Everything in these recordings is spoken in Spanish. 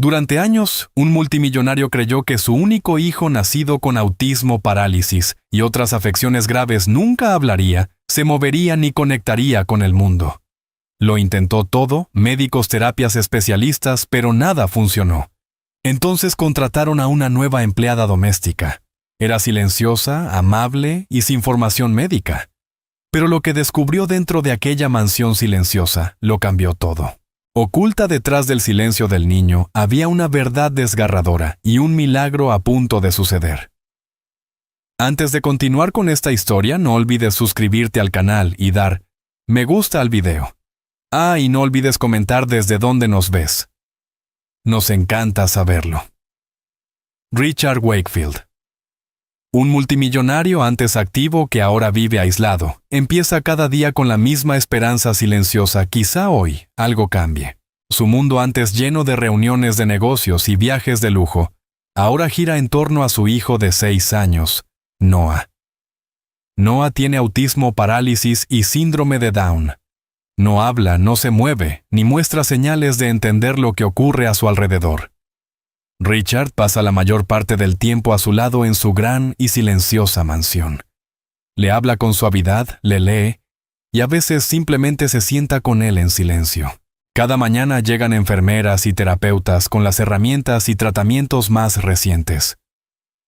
Durante años, un multimillonario creyó que su único hijo nacido con autismo, parálisis y otras afecciones graves nunca hablaría, se movería ni conectaría con el mundo. Lo intentó todo, médicos, terapias, especialistas, pero nada funcionó. Entonces contrataron a una nueva empleada doméstica. Era silenciosa, amable y sin formación médica. Pero lo que descubrió dentro de aquella mansión silenciosa lo cambió todo. Oculta detrás del silencio del niño había una verdad desgarradora y un milagro a punto de suceder. Antes de continuar con esta historia, no olvides suscribirte al canal y dar me gusta al video. Y no olvides comentar desde dónde nos ves. Nos encanta saberlo. Richard Wakefield. Un multimillonario antes activo que ahora vive aislado, empieza cada día con la misma esperanza silenciosa, quizá hoy algo cambie. Su mundo antes lleno de reuniones de negocios y viajes de lujo, ahora gira en torno a su hijo de 6 años, Noah. Noah tiene autismo, parálisis y síndrome de Down. No habla, no se mueve, ni muestra señales de entender lo que ocurre a su alrededor. Richard pasa la mayor parte del tiempo a su lado en su gran y silenciosa mansión. Le habla con suavidad, le lee, y a veces simplemente se sienta con él en silencio. Cada mañana llegan enfermeras y terapeutas con las herramientas y tratamientos más recientes.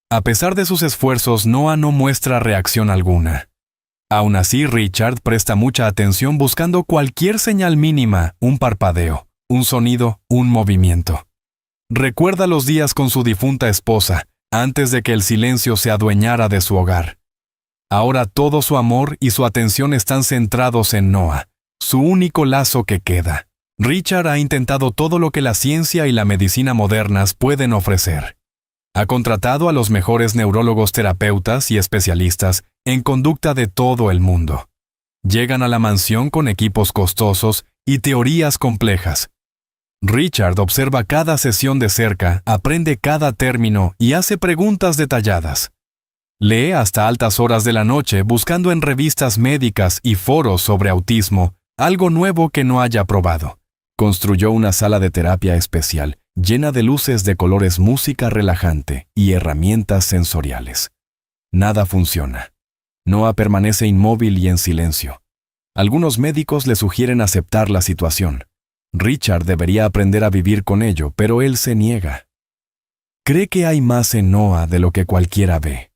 A pesar de sus esfuerzos, Noah no muestra reacción alguna. Aún así, Richard presta mucha atención buscando cualquier señal mínima, un parpadeo, un sonido, un movimiento. Recuerda los días con su difunta esposa, antes de que el silencio se adueñara de su hogar. Ahora todo su amor y su atención están centrados en Noah, su único lazo que queda. Richard ha intentado todo lo que la ciencia y la medicina modernas pueden ofrecer. Ha contratado a los mejores neurólogos, terapeutas y especialistas en conducta de todo el mundo. Llegan a la mansión con equipos costosos y teorías complejas. Richard observa cada sesión de cerca, aprende cada término y hace preguntas detalladas. Lee hasta altas horas de la noche buscando en revistas médicas y foros sobre autismo algo nuevo que no haya probado. Construyó una sala de terapia especial, llena de luces de colores, música relajante y herramientas sensoriales. Nada funciona. Noah permanece inmóvil y en silencio. Algunos médicos le sugieren aceptar la situación. Richard debería aprender a vivir con ello, pero él se niega. Cree que hay más en Noah de lo que cualquiera ve.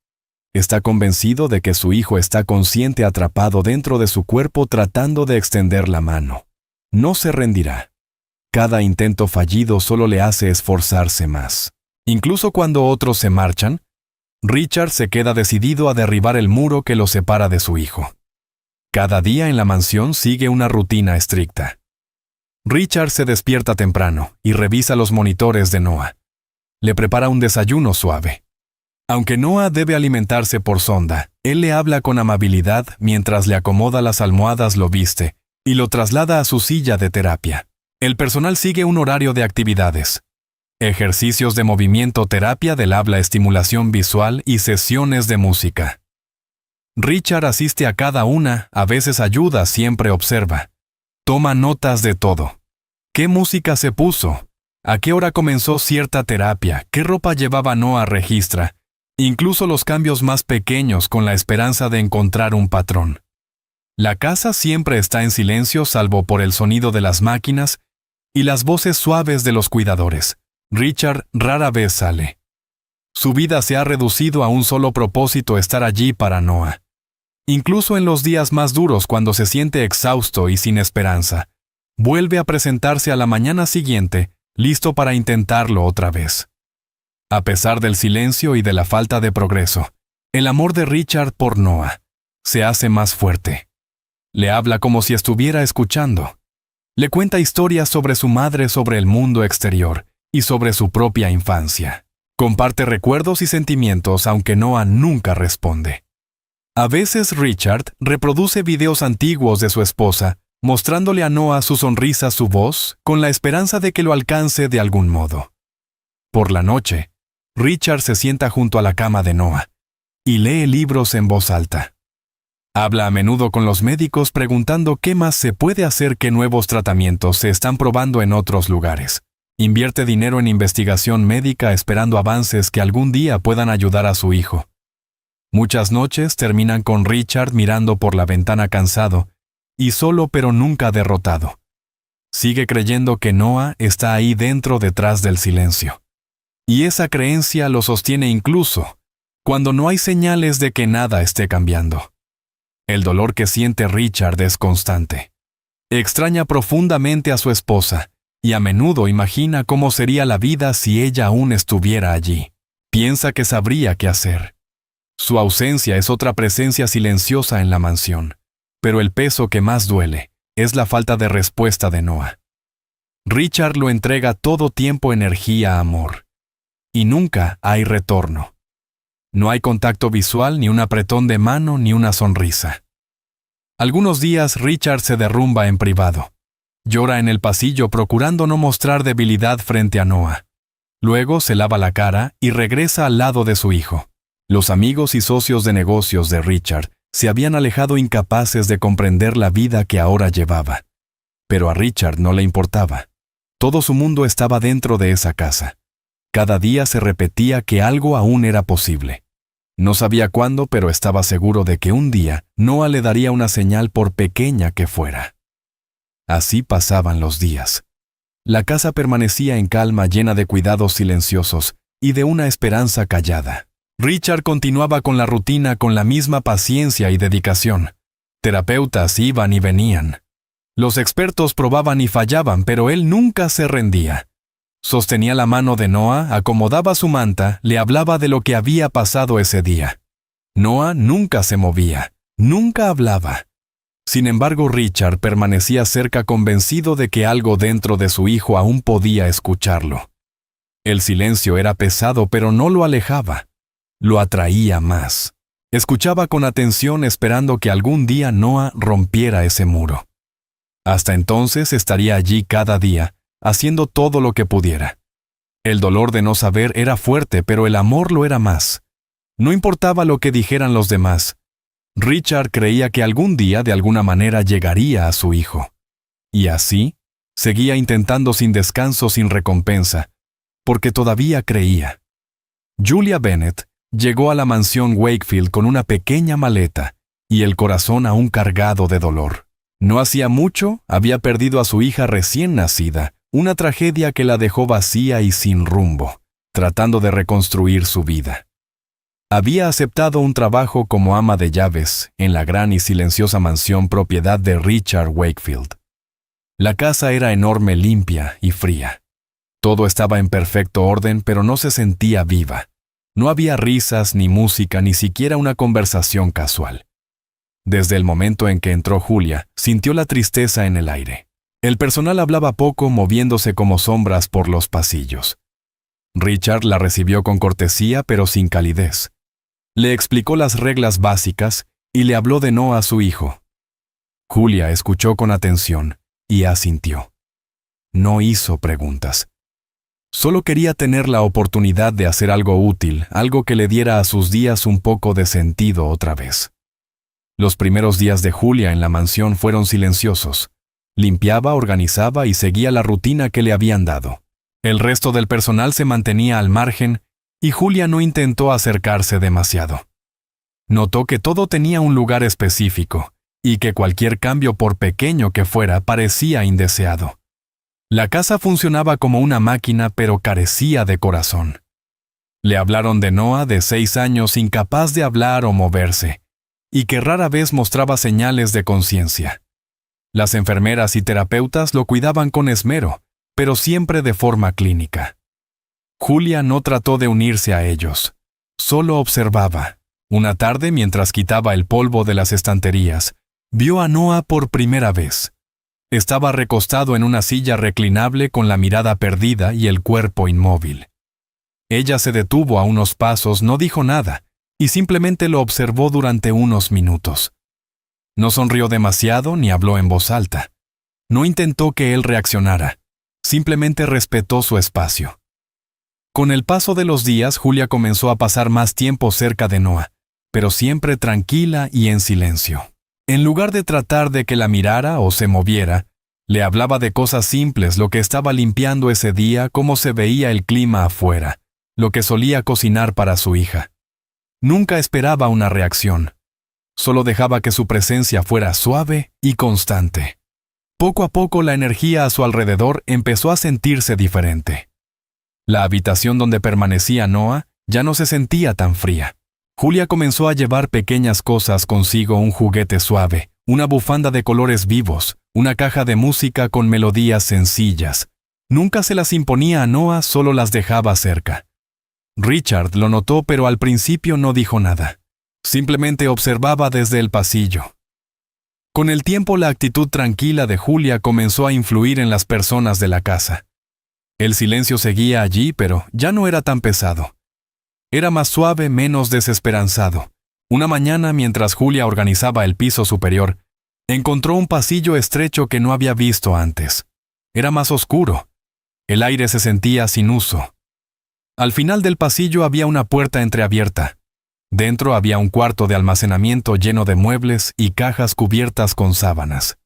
Está convencido de que su hijo está consciente, atrapado dentro de su cuerpo tratando de extender la mano. No se rendirá. Cada intento fallido solo le hace esforzarse más. Incluso cuando otros se marchan, Richard se queda decidido a derribar el muro que lo separa de su hijo. Cada día en la mansión sigue una rutina estricta. Richard se despierta temprano y revisa los monitores de Noah. Le prepara un desayuno suave. Aunque Noah debe alimentarse por sonda, él le habla con amabilidad mientras le acomoda las almohadas, lo viste y lo traslada a su silla de terapia. El personal sigue un horario de actividades. Ejercicios de movimiento, terapia del habla, estimulación visual y sesiones de música. Richard asiste a cada una, a veces ayuda, siempre observa. Toma notas de todo. ¿Qué música se puso? ¿A qué hora comenzó cierta terapia? ¿Qué ropa llevaba Noah? Registra. Incluso los cambios más pequeños con la esperanza de encontrar un patrón. La casa siempre está en silencio salvo por el sonido de las máquinas y las voces suaves de los cuidadores. Richard rara vez sale. Su vida se ha reducido a un solo propósito: estar allí para Noah. Incluso en los días más duros, cuando se siente exhausto y sin esperanza, vuelve a presentarse a la mañana siguiente, listo para intentarlo otra vez. A pesar del silencio y de la falta de progreso, el amor de Richard por Noah se hace más fuerte. Le habla como si estuviera escuchando. Le cuenta historias sobre su madre, sobre el mundo exterior y sobre su propia infancia. Comparte recuerdos y sentimientos, aunque Noah nunca responde. A veces Richard reproduce videos antiguos de su esposa, mostrándole a Noah su sonrisa, su voz, con la esperanza de que lo alcance de algún modo. Por la noche, Richard se sienta junto a la cama de Noah y lee libros en voz alta. Habla a menudo con los médicos preguntando qué más se puede hacer, qué nuevos tratamientos se están probando en otros lugares. Invierte dinero en investigación médica esperando avances que algún día puedan ayudar a su hijo. Muchas noches terminan con Richard mirando por la ventana cansado y solo pero nunca derrotado. Sigue creyendo que Noah está ahí dentro detrás del silencio. Y esa creencia lo sostiene incluso cuando no hay señales de que nada esté cambiando. El dolor que siente Richard es constante. Extraña profundamente a su esposa y a menudo imagina cómo sería la vida si ella aún estuviera allí. Piensa que sabría qué hacer. Su ausencia es otra presencia silenciosa en la mansión, pero el peso que más duele es la falta de respuesta de Noah. Richard lo entrega todo tiempo, energía, amor. Y nunca hay retorno. No hay contacto visual, ni un apretón de mano, ni una sonrisa. Algunos días Richard se derrumba en privado. Llora en el pasillo procurando no mostrar debilidad frente a Noah. Luego se lava la cara y regresa al lado de su hijo. Los amigos y socios de negocios de Richard se habían alejado incapaces de comprender la vida que ahora llevaba. Pero a Richard no le importaba. Todo su mundo estaba dentro de esa casa. Cada día se repetía que algo aún era posible. No sabía cuándo, pero estaba seguro de que un día Noah le daría una señal por pequeña que fuera. Así pasaban los días. La casa permanecía en calma, llena de cuidados silenciosos y de una esperanza callada. Richard continuaba con la rutina con la misma paciencia y dedicación. Terapeutas iban y venían. Los expertos probaban y fallaban, pero él nunca se rendía. Sostenía la mano de Noah, acomodaba su manta, le hablaba de lo que había pasado ese día. Noah nunca se movía, nunca hablaba. Sin embargo, Richard permanecía cerca, convencido de que algo dentro de su hijo aún podía escucharlo. El silencio era pesado, pero no lo alejaba. Lo atraía más. Escuchaba con atención, esperando que algún día Noah rompiera ese muro. Hasta entonces estaría allí cada día, haciendo todo lo que pudiera. El dolor de no saber era fuerte, pero el amor lo era más. No importaba lo que dijeran los demás. Richard creía que algún día de alguna manera llegaría a su hijo. Y así, seguía intentando sin descanso, sin recompensa, porque todavía creía. Julia Bennett llegó a la mansión Wakefield con una pequeña maleta y el corazón aún cargado de dolor. No hacía mucho, había perdido a su hija recién nacida, una tragedia que la dejó vacía y sin rumbo, tratando de reconstruir su vida. Había aceptado un trabajo como ama de llaves en la gran y silenciosa mansión propiedad de Richard Wakefield. La casa era enorme, limpia y fría. Todo estaba en perfecto orden, pero no se sentía viva. No había risas, ni música, ni siquiera una conversación casual. Desde el momento en que entró Julia, sintió la tristeza en el aire. El personal hablaba poco, moviéndose como sombras por los pasillos. Richard la recibió con cortesía, pero sin calidez. Le explicó las reglas básicas y le habló de Noah a su hijo. Julia escuchó con atención y asintió. No hizo preguntas. Solo quería tener la oportunidad de hacer algo útil, algo que le diera a sus días un poco de sentido otra vez. Los primeros días de Julia en la mansión fueron silenciosos. Limpiaba, organizaba y seguía la rutina que le habían dado. El resto del personal se mantenía al margen y Julia no intentó acercarse demasiado. Notó que todo tenía un lugar específico y que cualquier cambio, por pequeño que fuera, parecía indeseado. La casa funcionaba como una máquina, pero carecía de corazón. Le hablaron de Noah, de 6 años, incapaz de hablar o moverse, y que rara vez mostraba señales de conciencia. Las enfermeras y terapeutas lo cuidaban con esmero, pero siempre de forma clínica. Julia no trató de unirse a ellos, solo observaba. Una tarde, mientras quitaba el polvo de las estanterías, vio a Noah por primera vez. Estaba recostado en una silla reclinable con la mirada perdida y el cuerpo inmóvil. Ella se detuvo a unos pasos, no dijo nada, y simplemente lo observó durante unos minutos. No sonrió demasiado ni habló en voz alta. No intentó que él reaccionara, simplemente respetó su espacio. Con el paso de los días, Julia comenzó a pasar más tiempo cerca de Noah, pero siempre tranquila y en silencio. En lugar de tratar de que la mirara o se moviera, Le hablaba de cosas simples, lo que estaba limpiando ese día, cómo se veía el clima afuera, lo que solía cocinar para su hija. Nunca esperaba una reacción. Solo dejaba que su presencia fuera suave y constante. Poco a poco la energía a su alrededor empezó a sentirse diferente. La habitación donde permanecía Noah ya no se sentía tan fría. Julia comenzó a llevar pequeñas cosas consigo: un juguete suave, una bufanda de colores vivos, una caja de música con melodías sencillas. Nunca se las imponía a Noah, solo las dejaba cerca. Richard lo notó, pero al principio no dijo nada. Simplemente observaba desde el pasillo. Con el tiempo, la actitud tranquila de Julia comenzó a influir en las personas de la casa. El silencio seguía allí, pero ya no era tan pesado. Era más suave, menos desesperanzado. Una mañana, mientras Julia organizaba el piso superior, encontró un pasillo estrecho que no había visto antes. Era más oscuro. El aire se sentía sin uso. Al final del pasillo había una puerta entreabierta. Dentro había un cuarto de almacenamiento lleno de muebles y cajas cubiertas con sábanas.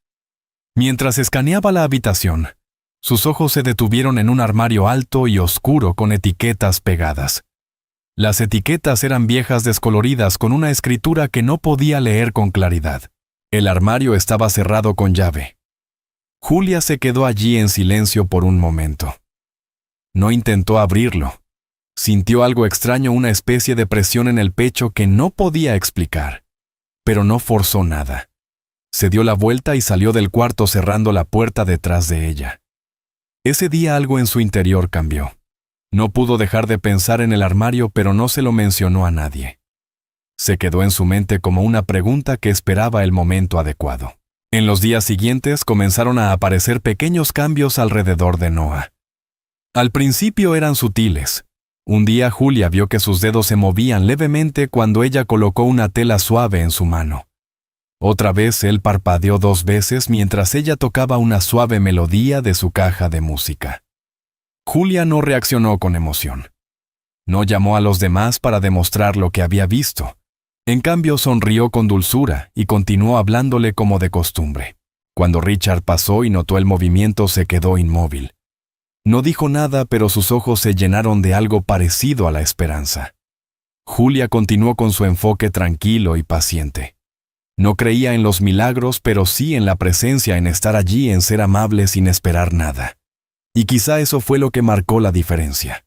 Mientras escaneaba la habitación, sus ojos se detuvieron en un armario alto y oscuro con etiquetas pegadas. Las etiquetas eran viejas, descoloridas, con una escritura que no podía leer con claridad. El armario estaba cerrado con llave. Julia se quedó allí en silencio por un momento. No intentó abrirlo. Sintió algo extraño, una especie de presión en el pecho que no podía explicar. Pero no forzó nada. Se dio la vuelta y salió del cuarto, cerrando la puerta detrás de ella. Ese día algo en su interior cambió. No pudo dejar de pensar en el armario, pero no se lo mencionó a nadie. Se quedó en su mente como una pregunta que esperaba el momento adecuado. En los días siguientes comenzaron a aparecer pequeños cambios alrededor de Noah. Al principio eran sutiles. Un día Julia vio que sus dedos se movían levemente cuando ella colocó una tela suave en su mano. Otra vez él parpadeó 2 veces mientras ella tocaba una suave melodía de su caja de música. Julia no reaccionó con emoción. No llamó a los demás para demostrar lo que había visto. En cambio, sonrió con dulzura y continuó hablándole como de costumbre. Cuando Richard pasó y notó el movimiento, se quedó inmóvil. No dijo nada, pero sus ojos se llenaron de algo parecido a la esperanza. Julia continuó con su enfoque tranquilo y paciente. No creía en los milagros, pero sí en la presencia, en estar allí, en ser amable sin esperar nada. Y quizá eso fue lo que marcó la diferencia.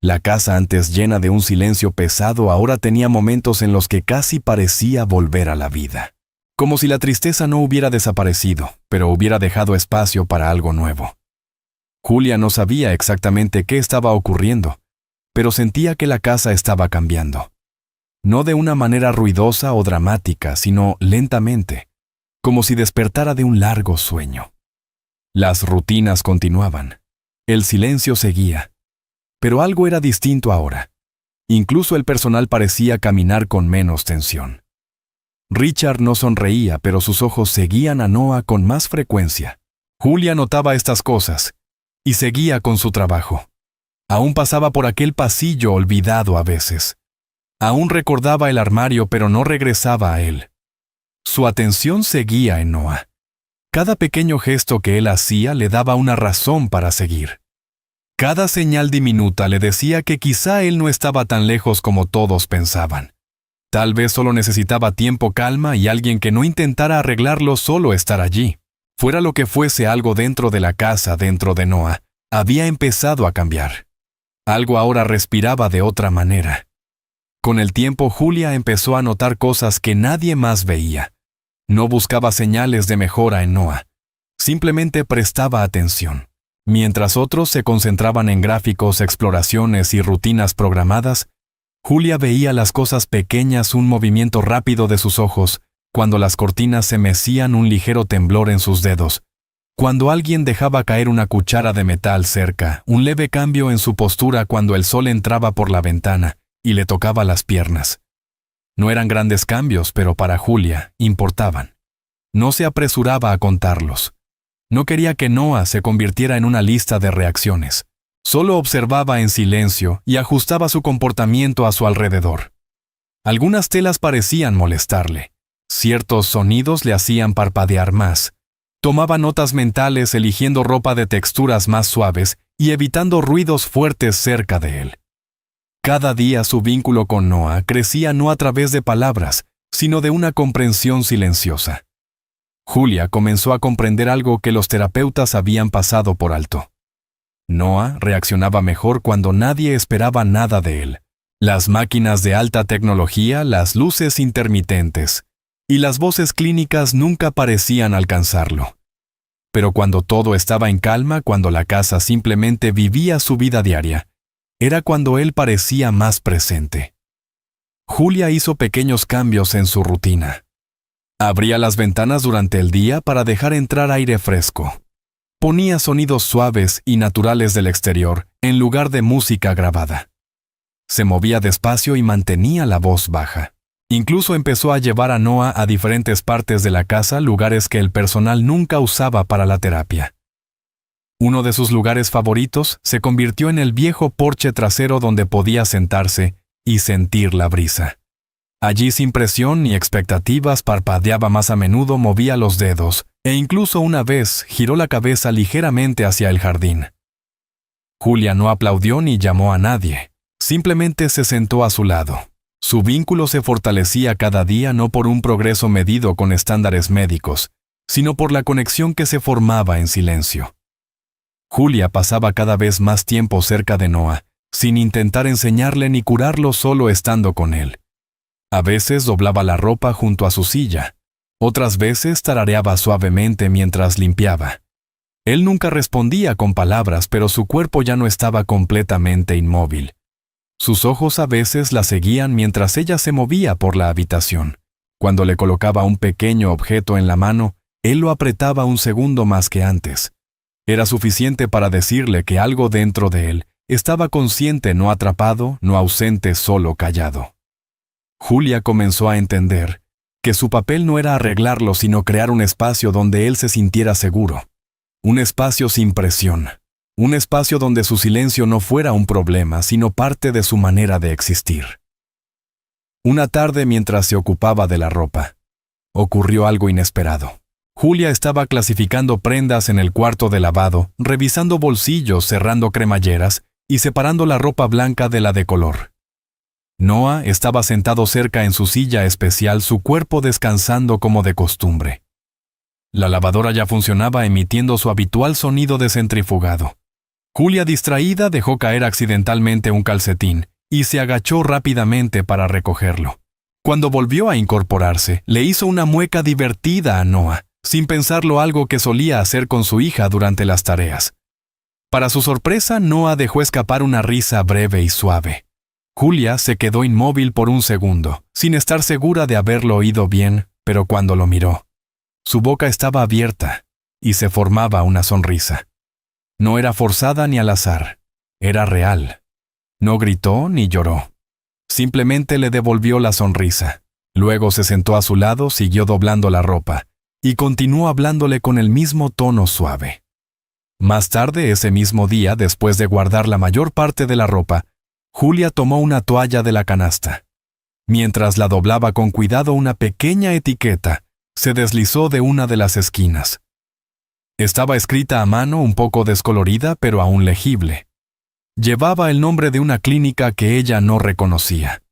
La casa, antes llena de un silencio pesado, ahora tenía momentos en los que casi parecía volver a la vida. Como si la tristeza no hubiera desaparecido, pero hubiera dejado espacio para algo nuevo. Julia no sabía exactamente qué estaba ocurriendo, pero sentía que la casa estaba cambiando. No de una manera ruidosa o dramática, sino lentamente, como si despertara de un largo sueño. Las rutinas continuaban. El silencio seguía. Pero algo era distinto ahora. Incluso el personal parecía caminar con menos tensión. Richard no sonreía, pero sus ojos seguían a Noah con más frecuencia. Julia notaba estas cosas y seguía con su trabajo. Aún pasaba por aquel pasillo olvidado a veces. Aún recordaba el armario, pero no regresaba a él. Su atención seguía en Noah. Cada pequeño gesto que él hacía le daba una razón para seguir. Cada señal diminuta le decía que quizá él no estaba tan lejos como todos pensaban. Tal vez solo necesitaba tiempo, calma y alguien que no intentara arreglarlo, solo estar allí. Fuera lo que fuese, algo dentro de la casa, dentro de Noah, había empezado a cambiar. Algo ahora respiraba de otra manera. Con el tiempo, Julia empezó a notar cosas que nadie más veía. No buscaba señales de mejora en Noah. Simplemente prestaba atención. Mientras otros se concentraban en gráficos, exploraciones y rutinas programadas, Julia veía las cosas pequeñas, un movimiento rápido de sus ojos, cuando las cortinas se mecían, un ligero temblor en sus dedos, cuando alguien dejaba caer una cuchara de metal cerca, un leve cambio en su postura cuando el sol entraba por la ventana y le tocaba las piernas. No eran grandes cambios, pero para Julia importaban. No se apresuraba a contarlos. No quería que Noah se convirtiera en una lista de reacciones. Solo observaba en silencio y ajustaba su comportamiento a su alrededor. Algunas telas parecían molestarle. Ciertos sonidos le hacían parpadear más. Tomaba notas mentales eligiendo ropa de texturas más suaves y evitando ruidos fuertes cerca de él. Cada día su vínculo con Noah crecía no a través de palabras, sino de una comprensión silenciosa. Julia comenzó a comprender algo que los terapeutas habían pasado por alto. Noah reaccionaba mejor cuando nadie esperaba nada de él. Las máquinas de alta tecnología, las luces intermitentes y las voces clínicas nunca parecían alcanzarlo. Pero cuando todo estaba en calma, cuando la casa simplemente vivía su vida diaria, era cuando él parecía más presente. Julia hizo pequeños cambios en su rutina. Abría las ventanas durante el día para dejar entrar aire fresco. Ponía sonidos suaves y naturales del exterior en lugar de música grabada. Se movía despacio y mantenía la voz baja. Incluso empezó a llevar a Noah a diferentes partes de la casa, lugares que el personal nunca usaba para la terapia. Uno de sus lugares favoritos se convirtió en el viejo porche trasero donde podía sentarse y sentir la brisa. Allí, sin presión ni expectativas, parpadeaba más a menudo, movía los dedos, e incluso una vez giró la cabeza ligeramente hacia el jardín. Julia no aplaudió ni llamó a nadie, simplemente se sentó a su lado. Su vínculo se fortalecía cada día no por un progreso medido con estándares médicos, sino por la conexión que se formaba en silencio. Julia pasaba cada vez más tiempo cerca de Noah, sin intentar enseñarle ni curarlo, solo estando con él. A veces doblaba la ropa junto a su silla, otras veces tarareaba suavemente mientras limpiaba. Él nunca respondía con palabras, pero su cuerpo ya no estaba completamente inmóvil. Sus ojos a veces la seguían mientras ella se movía por la habitación. Cuando le colocaba un pequeño objeto en la mano, él lo apretaba un segundo más que antes. Era suficiente para decirle que algo dentro de él estaba consciente, no atrapado, no ausente, solo callado. Julia comenzó a entender que su papel no era arreglarlo, sino crear un espacio donde él se sintiera seguro. Un espacio sin presión. Un espacio donde su silencio no fuera un problema, sino parte de su manera de existir. Una tarde, mientras se ocupaba de la ropa, ocurrió algo inesperado. Julia estaba clasificando prendas en el cuarto de lavado, revisando bolsillos, cerrando cremalleras y separando la ropa blanca de la de color. Noah estaba sentado cerca en su silla especial, su cuerpo descansando como de costumbre. La lavadora ya funcionaba, emitiendo su habitual sonido de centrifugado. Julia, distraída, dejó caer accidentalmente un calcetín y se agachó rápidamente para recogerlo. Cuando volvió a incorporarse, le hizo una mueca divertida a Noah, sin pensarlo, algo que solía hacer con su hija durante las tareas. Para su sorpresa, Noah dejó escapar una risa breve y suave. Julia se quedó inmóvil por un segundo, sin estar segura de haberlo oído bien, pero cuando lo miró, su boca estaba abierta y se formaba una sonrisa. No era forzada ni al azar, era real. No gritó ni lloró. Simplemente le devolvió la sonrisa. Luego se sentó a su lado, siguió doblando la ropa y continuó hablándole con el mismo tono suave. Más tarde, ese mismo día, después de guardar la mayor parte de la ropa, Julia tomó una toalla de la canasta. Mientras la doblaba con cuidado, una pequeña etiqueta se deslizó de una de las esquinas. Estaba escrita a mano, un poco descolorida, pero aún legible. Llevaba el nombre de una clínica que ella no reconocía.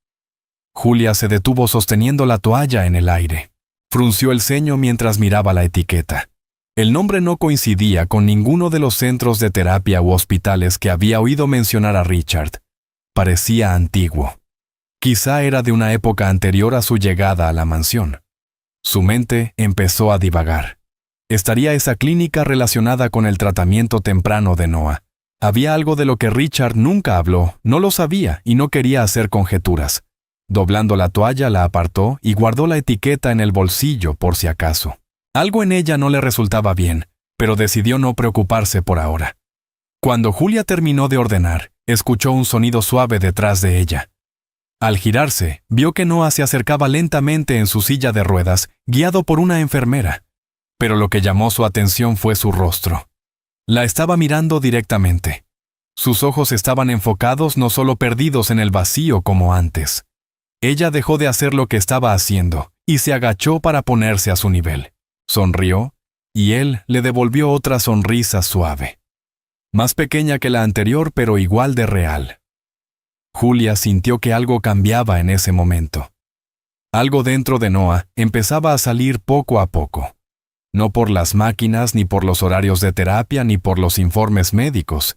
Julia se detuvo sosteniendo la toalla en el aire. Frunció el ceño mientras miraba la etiqueta. El nombre no coincidía con ninguno de los centros de terapia u hospitales que había oído mencionar a Richard. Parecía antiguo. Quizá era de una época anterior a su llegada a la mansión. Su mente empezó a divagar. ¿Estaría esa clínica relacionada con el tratamiento temprano de Noah? Había algo de lo que Richard nunca habló, no lo sabía y no quería hacer conjeturas. Doblando la toalla, la apartó y guardó la etiqueta en el bolsillo por si acaso. Algo en ella no le resultaba bien, pero decidió no preocuparse por ahora. Cuando Julia terminó de ordenar, escuchó un sonido suave detrás de ella. Al girarse, vio que Noah se acercaba lentamente en su silla de ruedas, guiado por una enfermera. Pero lo que llamó su atención fue su rostro. La estaba mirando directamente. Sus ojos estaban enfocados, no solo perdidos en el vacío como antes. Ella dejó de hacer lo que estaba haciendo y se agachó para ponerse a su nivel. Sonrió y él le devolvió otra sonrisa suave. Más pequeña que la anterior, pero igual de real. Julia sintió que algo cambiaba en ese momento. Algo dentro de Noah empezaba a salir poco a poco. No por las máquinas, ni por los horarios de terapia, ni por los informes médicos,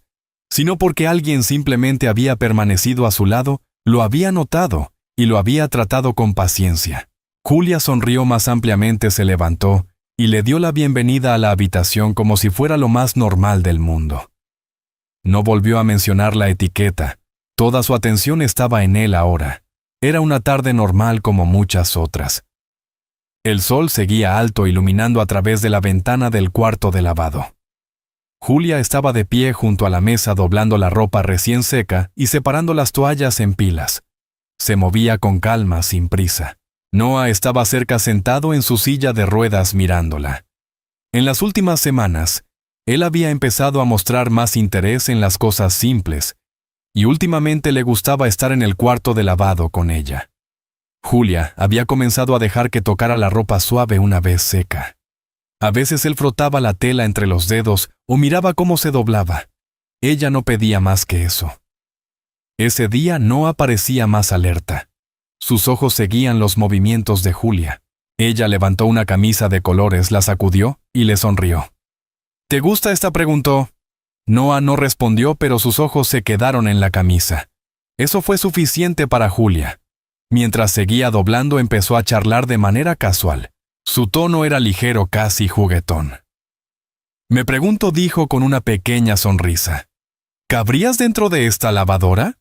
sino porque alguien simplemente había permanecido a su lado, lo había notado y lo había tratado con paciencia. Julia sonrió más ampliamente, se levantó y le dio la bienvenida a la habitación como si fuera lo más normal del mundo. No volvió a mencionar la etiqueta. Toda su atención estaba en él ahora. Era una tarde normal como muchas otras. El sol seguía alto iluminando a través de la ventana del cuarto de lavado. Julia estaba de pie junto a la mesa doblando la ropa recién seca y separando las toallas en pilas. Se movía con calma, sin prisa. Noah estaba cerca sentado en su silla de ruedas mirándola. En las últimas semanas, él había empezado a mostrar más interés en las cosas simples, y últimamente le gustaba estar en el cuarto de lavado con ella. Julia había comenzado a dejar que tocara la ropa suave una vez seca. A veces él frotaba la tela entre los dedos o miraba cómo se doblaba. Ella no pedía más que eso. Ese día no aparecía más alerta. Sus ojos seguían los movimientos de Julia. Ella levantó una camisa de colores, la sacudió y le sonrió. ¿Te gusta esta?, preguntó. Noah no respondió, pero sus ojos se quedaron en la camisa. Eso fue suficiente para Julia. Mientras seguía doblando, empezó a charlar de manera casual. Su tono era ligero, casi juguetón. Me pregunto, dijo con una pequeña sonrisa, ¿cabrías dentro de esta lavadora?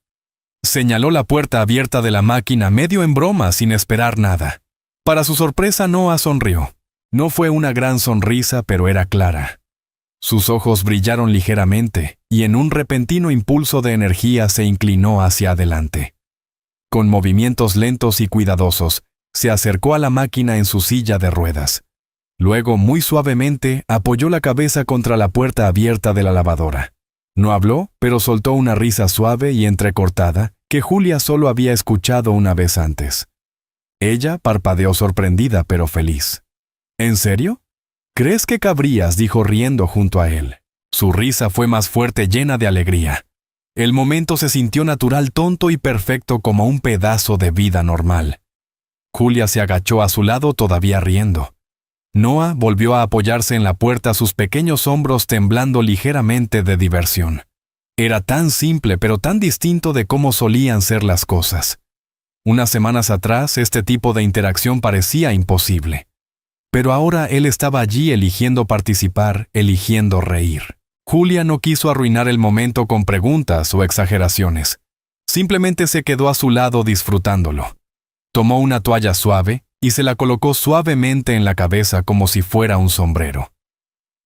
Señaló la puerta abierta de la máquina medio en broma, sin esperar nada. Para su sorpresa, Noah sonrió. No fue una gran sonrisa, pero era clara. Sus ojos brillaron ligeramente, y en un repentino impulso de energía se inclinó hacia adelante. Con movimientos lentos y cuidadosos, se acercó a la máquina en su silla de ruedas. Luego, muy suavemente, apoyó la cabeza contra la puerta abierta de la lavadora. No habló, pero soltó una risa suave y entrecortada que Julia solo había escuchado una vez antes. Ella parpadeó sorprendida pero feliz. ¿En serio? ¿Crees que cabrías?, dijo riendo junto a él. Su risa fue más fuerte, llena de alegría. El momento se sintió natural, tonto y perfecto como un pedazo de vida normal. Julia se agachó a su lado, todavía riendo. Noah volvió a apoyarse en la puerta, sus pequeños hombros temblando ligeramente de diversión. Era tan simple, pero tan distinto de cómo solían ser las cosas. Unas semanas atrás, este tipo de interacción parecía imposible. Pero ahora él estaba allí eligiendo participar, eligiendo reír. Julia no quiso arruinar el momento con preguntas o exageraciones. Simplemente se quedó a su lado disfrutándolo. Tomó una toalla suave y se la colocó suavemente en la cabeza como si fuera un sombrero.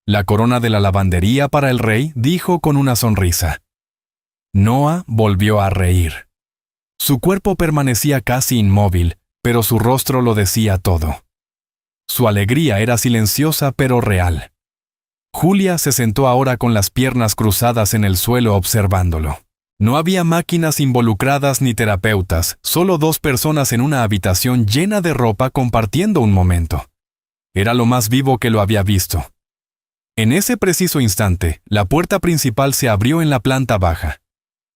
La corona de la lavandería para el rey, dijo con una sonrisa. Noah volvió a reír. Su cuerpo permanecía casi inmóvil, pero su rostro lo decía todo. Su alegría era silenciosa pero real. Julia se sentó ahora con las piernas cruzadas en el suelo observándolo. No había máquinas involucradas ni terapeutas, solo dos personas en una habitación llena de ropa compartiendo un momento. Era lo más vivo que lo había visto. En ese preciso instante, la puerta principal se abrió en la planta baja.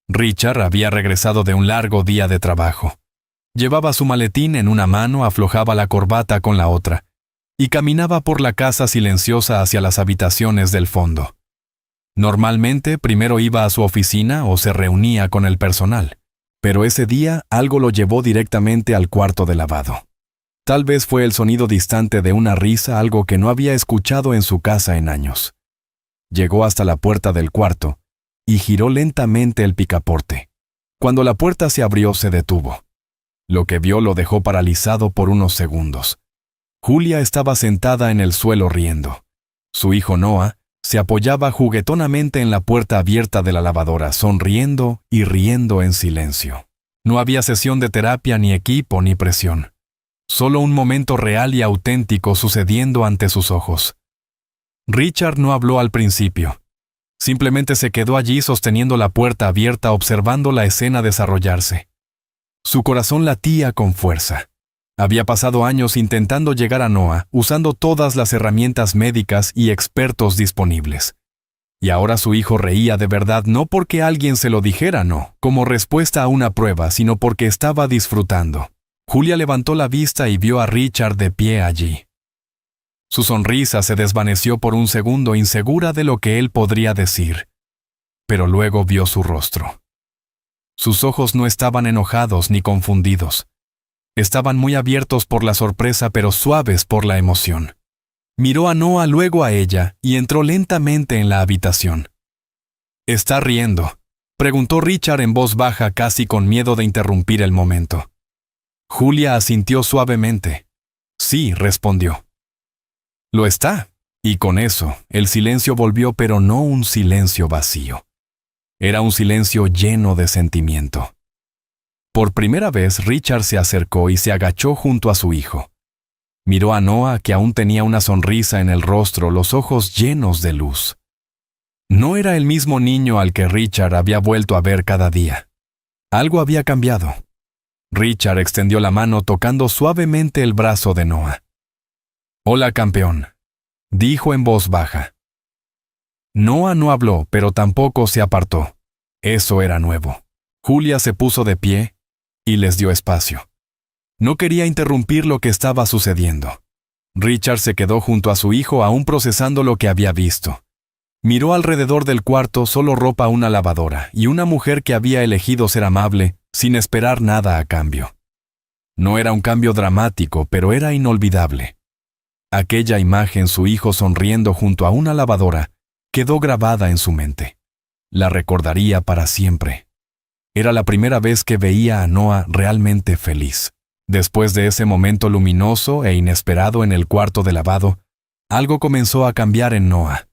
Richard había regresado de un largo día de trabajo. Llevaba su maletín en una mano, aflojaba la corbata con la otra, y caminaba por la casa silenciosa hacia las habitaciones del fondo. Normalmente, primero iba a su oficina o se reunía con el personal, pero ese día algo lo llevó directamente al cuarto de lavado. Tal vez fue el sonido distante de una risa, algo que no había escuchado en su casa en años. Llegó hasta la puerta del cuarto y giró lentamente el picaporte. Cuando la puerta se abrió, se detuvo. Lo que vio lo dejó paralizado por unos segundos. Julia estaba sentada en el suelo riendo. Su hijo Noah se apoyaba juguetonamente en la puerta abierta de la lavadora, sonriendo y riendo en silencio. No había sesión de terapia, ni equipo, ni presión. Solo un momento real y auténtico sucediendo ante sus ojos. Richard no habló al principio. Simplemente se quedó allí sosteniendo la puerta abierta, observando la escena desarrollarse. Su corazón latía con fuerza. Había pasado años intentando llegar a Noah, usando todas las herramientas médicas y expertos disponibles. Y ahora su hijo reía de verdad no porque alguien se lo dijera, no, como respuesta a una prueba, sino porque estaba disfrutando. Julia levantó la vista y vio a Richard de pie allí. Su sonrisa se desvaneció por un segundo, insegura de lo que él podría decir. Pero luego vio su rostro. Sus ojos no estaban enojados ni confundidos. Estaban muy abiertos por la sorpresa, pero suaves por la emoción. Miró a Noah, luego a ella, y entró lentamente en la habitación. ¿Está riendo?, preguntó Richard en voz baja, casi con miedo de interrumpir el momento. Julia asintió suavemente. Sí, respondió. Lo está. Y con eso, el silencio volvió, pero no un silencio vacío. Era un silencio lleno de sentimiento. Por primera vez, Richard se acercó y se agachó junto a su hijo. Miró a Noah, que aún tenía una sonrisa en el rostro, los ojos llenos de luz. No era el mismo niño al que Richard había vuelto a ver cada día. Algo había cambiado. Richard extendió la mano tocando suavemente el brazo de Noah. «Hola, campeón», dijo en voz baja. Noah no habló, pero tampoco se apartó. Eso era nuevo. Julia se puso de pie y les dio espacio. No quería interrumpir lo que estaba sucediendo. Richard se quedó junto a su hijo, aún procesando lo que había visto. Miró alrededor del cuarto, solo ropa, una lavadora y una mujer que había elegido ser amable, sin esperar nada a cambio. No era un cambio dramático, pero era inolvidable. Aquella imagen, su hijo sonriendo junto a una lavadora, quedó grabada en su mente. La recordaría para siempre. Era la primera vez que veía a Noah realmente feliz. Después de ese momento luminoso e inesperado en el cuarto de lavado, algo comenzó a cambiar en Noah.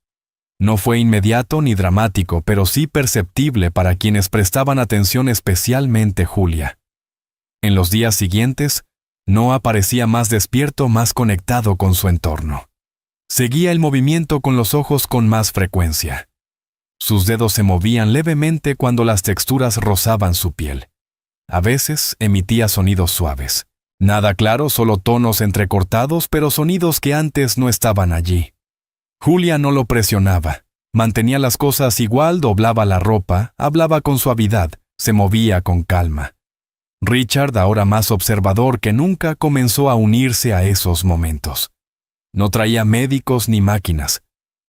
No fue inmediato ni dramático, pero sí perceptible para quienes prestaban atención, especialmente Julia. En los días siguientes, Noah parecía más despierto, más conectado con su entorno. Seguía el movimiento con los ojos con más frecuencia. Sus dedos se movían levemente cuando las texturas rozaban su piel. A veces emitía sonidos suaves. Nada claro, solo tonos entrecortados, pero sonidos que antes no estaban allí. Julia no lo presionaba. Mantenía las cosas igual, doblaba la ropa, hablaba con suavidad, se movía con calma. Richard, ahora más observador que nunca, comenzó a unirse a esos momentos. No traía médicos ni máquinas.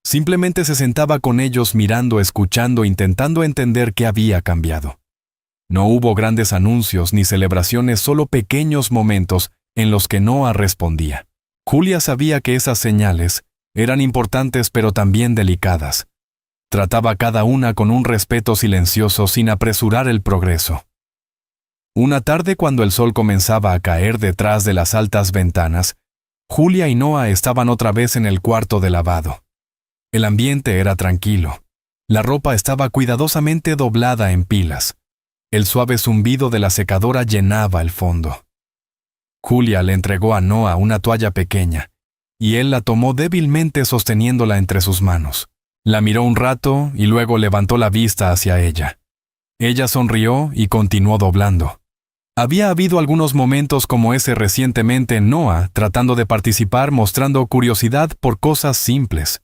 Simplemente se sentaba con ellos mirando, escuchando, intentando entender qué había cambiado. No hubo grandes anuncios ni celebraciones, solo pequeños momentos en los que Noah respondía. Julia sabía que esas señales eran importantes pero también delicadas. Trataba cada una con un respeto silencioso, sin apresurar el progreso. Una tarde, cuando el sol comenzaba a caer detrás de las altas ventanas, Julia y Noah estaban otra vez en el cuarto de lavado. El ambiente era tranquilo. La ropa estaba cuidadosamente doblada en pilas. El suave zumbido de la secadora llenaba el fondo. Julia le entregó a Noah una toalla pequeña, y él la tomó débilmente sosteniéndola entre sus manos. La miró un rato y luego levantó la vista hacia ella. Ella sonrió y continuó doblando. Había habido algunos momentos como ese recientemente en Noah, tratando de participar, mostrando curiosidad por cosas simples.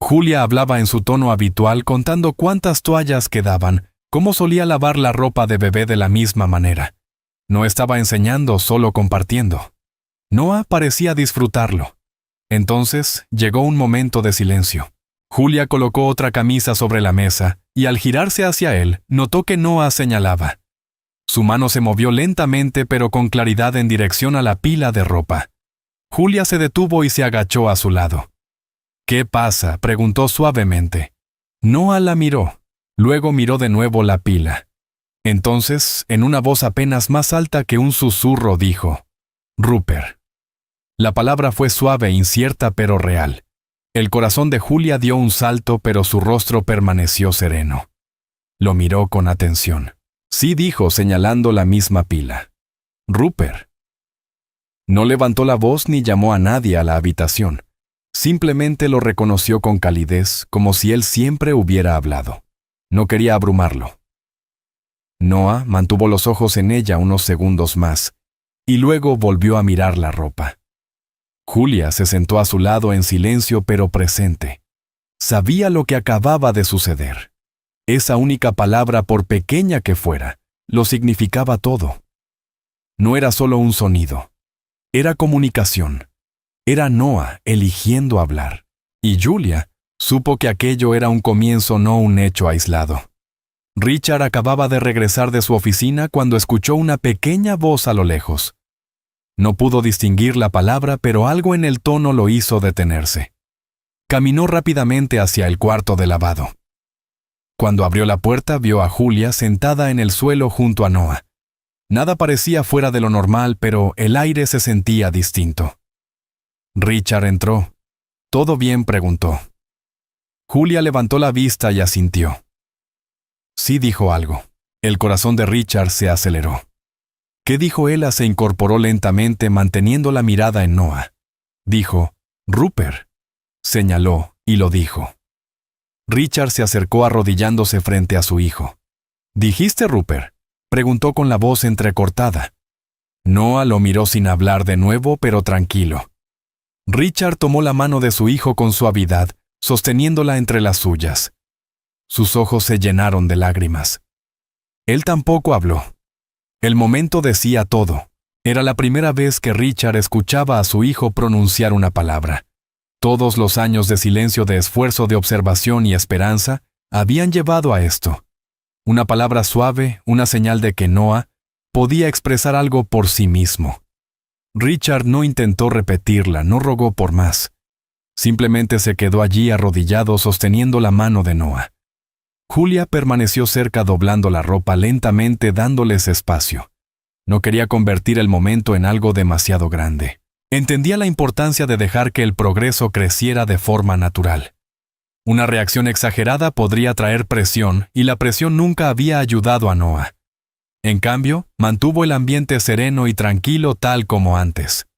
Julia hablaba en su tono habitual, contando cuántas toallas quedaban, cómo solía lavar la ropa de bebé de la misma manera. No estaba enseñando, solo compartiendo. Noah parecía disfrutarlo. Entonces llegó un momento de silencio. Julia colocó otra camisa sobre la mesa, y al girarse hacia él, notó que Noah señalaba. Su mano se movió lentamente pero con claridad en dirección a la pila de ropa. Julia se detuvo y se agachó a su lado. «¿Qué pasa?», preguntó suavemente. Noah la miró. Luego miró de nuevo la pila. Entonces, en una voz apenas más alta que un susurro, dijo: «Rupert». La palabra fue suave, incierta, pero real. El corazón de Julia dio un salto, pero su rostro permaneció sereno. Lo miró con atención. «Sí», dijo, señalando la misma pila. «Rupert». No levantó la voz ni llamó a nadie a la habitación. Simplemente lo reconoció con calidez, como si él siempre hubiera hablado. No quería abrumarlo. Noah mantuvo los ojos en ella unos segundos más, y luego volvió a mirar la ropa. Julia se sentó a su lado en silencio pero presente. Sabía lo que acababa de suceder. Esa única palabra, por pequeña que fuera, lo significaba todo. No era solo un sonido. Era comunicación. Era Noah eligiendo hablar. Y Julia supo que aquello era un comienzo, no un hecho aislado. Richard acababa de regresar de su oficina cuando escuchó una pequeña voz a lo lejos. No pudo distinguir la palabra, pero algo en el tono lo hizo detenerse. Caminó rápidamente hacia el cuarto de lavado. Cuando abrió la puerta, vio a Julia sentada en el suelo junto a Noah. Nada parecía fuera de lo normal, pero el aire se sentía distinto. Richard entró. ¿Todo bien?, preguntó. Julia levantó la vista y asintió. Sí, dijo algo. El corazón de Richard se aceleró. ¿Qué dijo ella? Se incorporó lentamente, manteniendo la mirada en Noah. Dijo, Rupert. Señaló, y lo dijo. Richard se acercó arrodillándose frente a su hijo. ¿Dijiste Rupert?, preguntó con la voz entrecortada. Noah lo miró sin hablar de nuevo, pero tranquilo. Richard tomó la mano de su hijo con suavidad, sosteniéndola entre las suyas. Sus ojos se llenaron de lágrimas. Él tampoco habló. El momento decía todo. Era la primera vez que Richard escuchaba a su hijo pronunciar una palabra. Todos los años de silencio, de esfuerzo, de observación y esperanza habían llevado a esto. Una palabra suave, una señal de que Noah podía expresar algo por sí mismo. Richard no intentó repetirla, no rogó por más. Simplemente se quedó allí arrodillado sosteniendo la mano de Noah. Julia permaneció cerca doblando la ropa lentamente, dándoles espacio. No quería convertir el momento en algo demasiado grande. Entendía la importancia de dejar que el progreso creciera de forma natural. Una reacción exagerada podría traer presión, y la presión nunca había ayudado a Noah. En cambio, mantuvo el ambiente sereno y tranquilo tal como antes.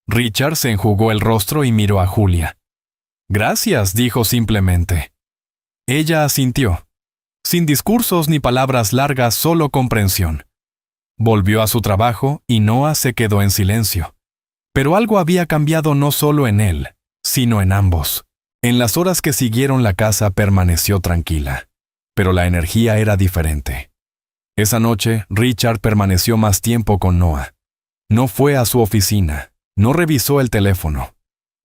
Richard se enjugó el rostro y miró a Julia. Gracias, dijo simplemente. Ella asintió. Sin discursos ni palabras largas, solo comprensión. Volvió a su trabajo y Noah se quedó en silencio. Pero algo había cambiado no solo en él, sino en ambos. En las horas que siguieron la casa permaneció tranquila, pero la energía era diferente. Esa noche, Richard permaneció más tiempo con Noah. No fue a su oficina, no revisó el teléfono.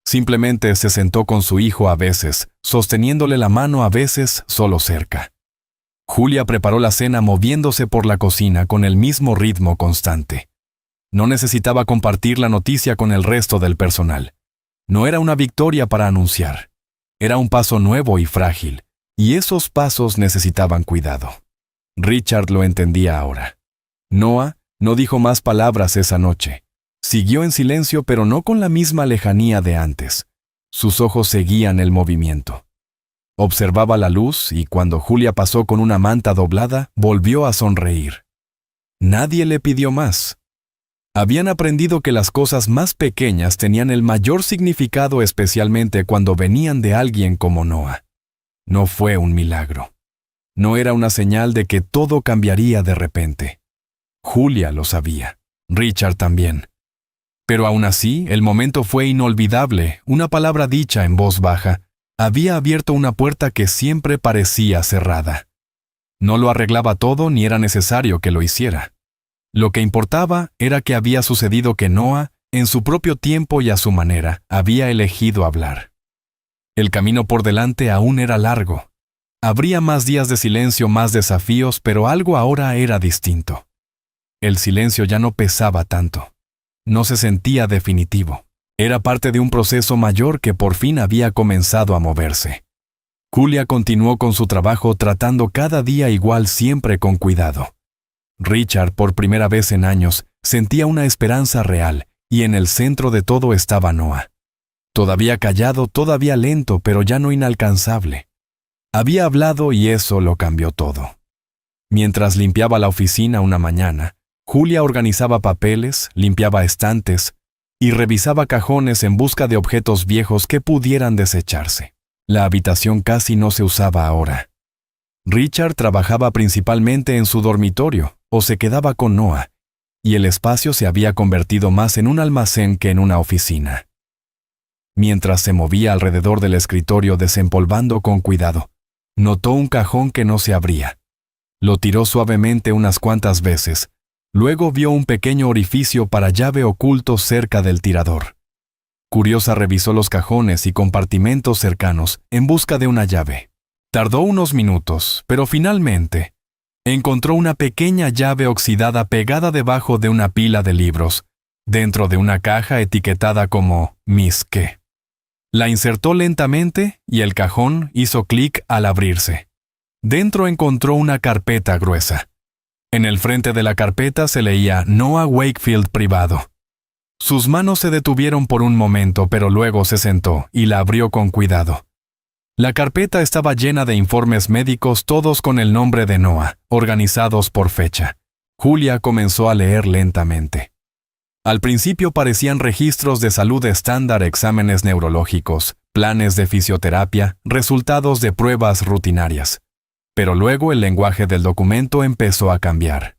Simplemente se sentó con su hijo a veces, sosteniéndole la mano a veces solo cerca. Julia preparó la cena moviéndose por la cocina con el mismo ritmo constante. No necesitaba compartir la noticia con el resto del personal. No era una victoria para anunciar. Era un paso nuevo y frágil, y esos pasos necesitaban cuidado. Richard lo entendía ahora. Noah no dijo más palabras esa noche. Siguió en silencio, pero no con la misma lejanía de antes. Sus ojos seguían el movimiento. Observaba la luz y cuando Julia pasó con una manta doblada, volvió a sonreír. Nadie le pidió más. Habían aprendido que las cosas más pequeñas tenían el mayor significado, especialmente cuando venían de alguien como Noah. No fue un milagro. No era una señal de que todo cambiaría de repente. Julia lo sabía. Richard también. Pero aún así, el momento fue inolvidable. Una palabra dicha en voz baja había abierto una puerta que siempre parecía cerrada. No lo arreglaba todo ni era necesario que lo hiciera. Lo que importaba era que había sucedido, que Noah, en su propio tiempo y a su manera, había elegido hablar. El camino por delante aún era largo. Habría más días de silencio, más desafíos, pero algo ahora era distinto. El silencio ya no pesaba tanto. No se sentía definitivo. Era parte de un proceso mayor que por fin había comenzado a moverse. Julia continuó con su trabajo, tratando cada día igual, siempre con cuidado. Richard, por primera vez en años, sentía una esperanza real, y en el centro de todo estaba Noah. Todavía callado, todavía lento, pero ya no inalcanzable. Había hablado y eso lo cambió todo. Mientras limpiaba la oficina una mañana, Julia organizaba papeles, limpiaba estantes y revisaba cajones en busca de objetos viejos que pudieran desecharse. La habitación casi no se usaba ahora. Richard trabajaba principalmente en su dormitorio o se quedaba con Noah, y el espacio se había convertido más en un almacén que en una oficina. Mientras se movía alrededor del escritorio desempolvando con cuidado, notó un cajón que no se abría. Lo tiró suavemente unas cuantas veces. Luego vio un pequeño orificio para llave oculto cerca del tirador. Curiosa revisó los cajones y compartimentos cercanos en busca de una llave. Tardó unos minutos, pero finalmente encontró una pequeña llave oxidada pegada debajo de una pila de libros, dentro de una caja etiquetada como Miss K. La insertó lentamente y el cajón hizo clic al abrirse. Dentro encontró una carpeta gruesa. En el frente de la carpeta se leía Noah Wakefield privado. Sus manos se detuvieron por un momento, pero luego se sentó y la abrió con cuidado. La carpeta estaba llena de informes médicos, todos con el nombre de Noah, organizados por fecha. Julia comenzó a leer lentamente. Al principio parecían registros de salud estándar, exámenes neurológicos, planes de fisioterapia, resultados de pruebas rutinarias. Pero luego el lenguaje del documento empezó a cambiar.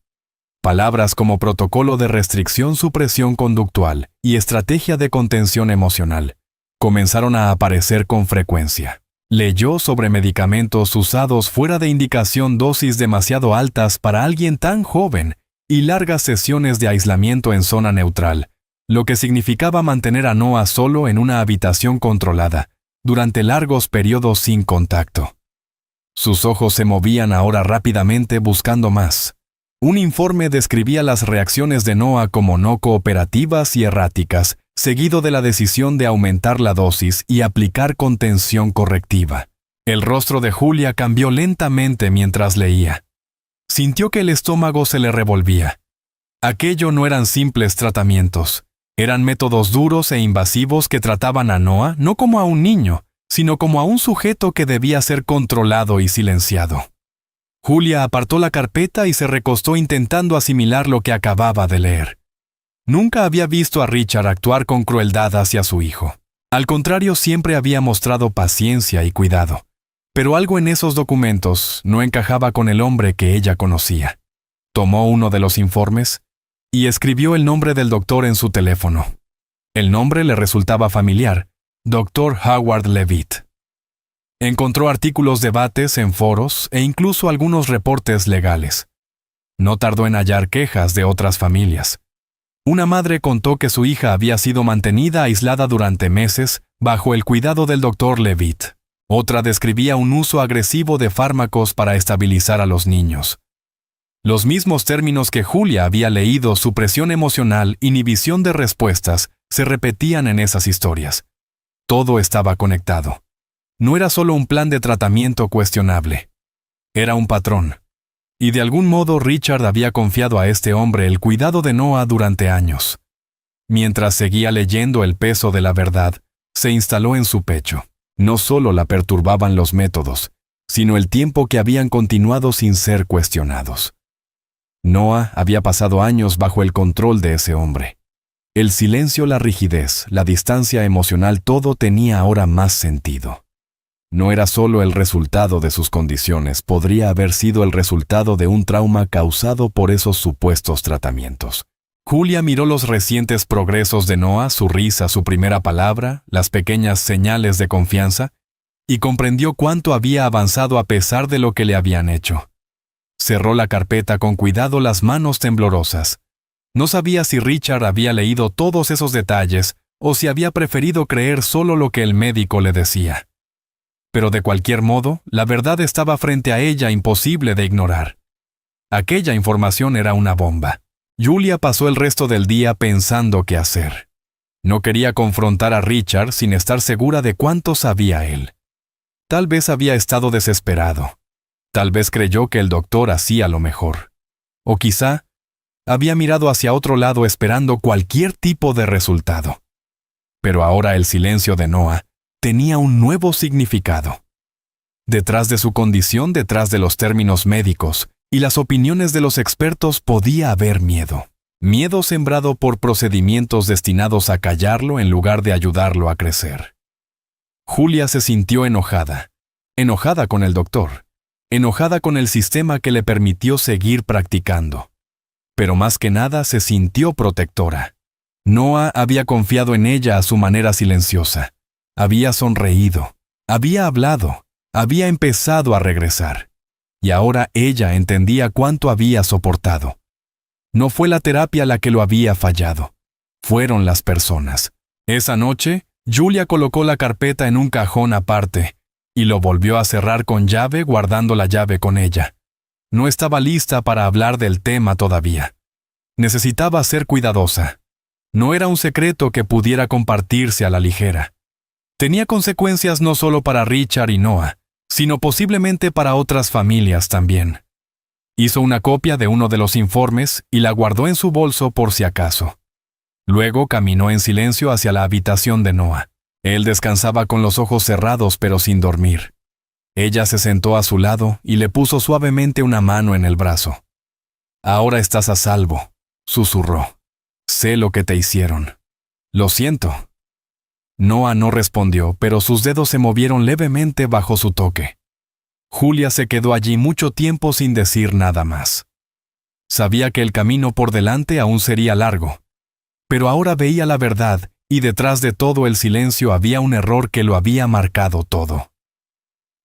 Palabras como protocolo de restricción, supresión conductual y estrategia de contención emocional comenzaron a aparecer con frecuencia. Leyó sobre medicamentos usados fuera de indicación, dosis demasiado altas para alguien tan joven y largas sesiones de aislamiento en zona neutral, lo que significaba mantener a Noah solo en una habitación controlada durante largos periodos sin contacto. Sus ojos se movían ahora rápidamente buscando más. Un informe describía las reacciones de Noah como no cooperativas y erráticas, seguido de la decisión de aumentar la dosis y aplicar contención correctiva. El rostro de Julia cambió lentamente mientras leía. Sintió que el estómago se le revolvía. Aquello no eran simples tratamientos, eran métodos duros e invasivos que trataban a Noah no como a un niño, sino como a un sujeto que debía ser controlado y silenciado. Julia apartó la carpeta y se recostó intentando asimilar lo que acababa de leer. Nunca había visto a Richard actuar con crueldad hacia su hijo. Al contrario, siempre había mostrado paciencia y cuidado. Pero algo en esos documentos no encajaba con el hombre que ella conocía. Tomó uno de los informes y escribió el nombre del doctor en su teléfono. El nombre le resultaba familiar: Dr. Howard Leavitt. Encontró artículos, debates en foros e incluso algunos reportes legales. No tardó en hallar quejas de otras familias. Una madre contó que su hija había sido mantenida aislada durante meses bajo el cuidado del Dr. Leavitt. Otra describía un uso agresivo de fármacos para estabilizar a los niños. Los mismos términos que Julia había leído, supresión emocional, inhibición de respuestas, se repetían en esas historias. Todo estaba conectado. No era solo un plan de tratamiento cuestionable. Era un patrón. Y de algún modo Richard había confiado a este hombre el cuidado de Noah durante años. Mientras seguía leyendo, el peso de la verdad se instaló en su pecho. No solo la perturbaban los métodos, sino el tiempo que habían continuado sin ser cuestionados. Noah había pasado años bajo el control de ese hombre. El silencio, la rigidez, la distancia emocional, todo tenía ahora más sentido. No era solo el resultado de sus condiciones, podría haber sido el resultado de un trauma causado por esos supuestos tratamientos. Julia miró los recientes progresos de Noah, su risa, su primera palabra, las pequeñas señales de confianza, y comprendió cuánto había avanzado a pesar de lo que le habían hecho. Cerró la carpeta con cuidado, las manos temblorosas. No sabía si Richard había leído todos esos detalles o si había preferido creer solo lo que el médico le decía. Pero de cualquier modo, la verdad estaba frente a ella, imposible de ignorar. Aquella información era una bomba. Julia pasó el resto del día pensando qué hacer. No quería confrontar a Richard sin estar segura de cuánto sabía él. Tal vez había estado desesperado. Tal vez creyó que el doctor hacía lo mejor. O quizá había mirado hacia otro lado esperando cualquier tipo de resultado. Pero ahora el silencio de Noah tenía un nuevo significado. Detrás de su condición, detrás de los términos médicos y las opiniones de los expertos, podía haber miedo. Miedo sembrado por procedimientos destinados a callarlo en lugar de ayudarlo a crecer. Julia se sintió enojada. Enojada con el doctor. Enojada con el sistema que le permitió seguir practicando. pero más que nada se sintió protectora. Noah había confiado en ella a su manera silenciosa. Había sonreído, había hablado, había empezado a regresar. Y ahora ella entendía cuánto había soportado. No fue la terapia la que lo había fallado. Fueron las personas. Esa noche, Julia colocó la carpeta en un cajón aparte y lo volvió a cerrar con llave, guardando la llave con ella. No estaba lista para hablar del tema todavía. Necesitaba ser cuidadosa. No era un secreto que pudiera compartirse a la ligera. Tenía consecuencias no solo para Richard y Noah, sino posiblemente para otras familias también. Hizo una copia de uno de los informes y la guardó en su bolso por si acaso. Luego caminó en silencio hacia la habitación de Noah. Él descansaba con los ojos cerrados pero sin dormir. Ella se sentó a su lado y le puso suavemente una mano en el brazo. «Ahora estás a salvo», susurró. «Sé lo que te hicieron. Lo siento». Noah no respondió, pero sus dedos se movieron levemente bajo su toque. Julia se quedó allí mucho tiempo sin decir nada más. Sabía que el camino por delante aún sería largo. Pero ahora veía la verdad, y detrás de todo el silencio había un error que lo había marcado todo.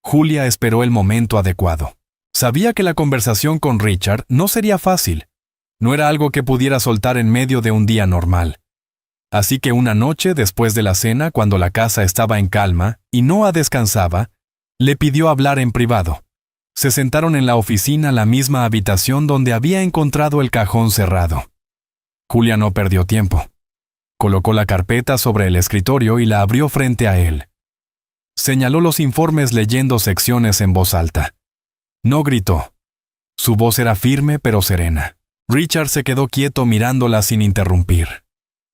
Julia esperó el momento adecuado. Sabía que la conversación con Richard no sería fácil. No era algo que pudiera soltar en medio de un día normal. Así que una noche después de la cena, cuando la casa estaba en calma y Noah descansaba, le pidió hablar en privado. Se sentaron en la oficina, la misma habitación donde había encontrado el cajón cerrado. Julia no perdió tiempo. Colocó la carpeta sobre el escritorio y la abrió frente a él. Señaló los informes leyendo secciones en voz alta. No gritó. Su voz era firme pero serena. Richard se quedó quieto mirándola sin interrumpir.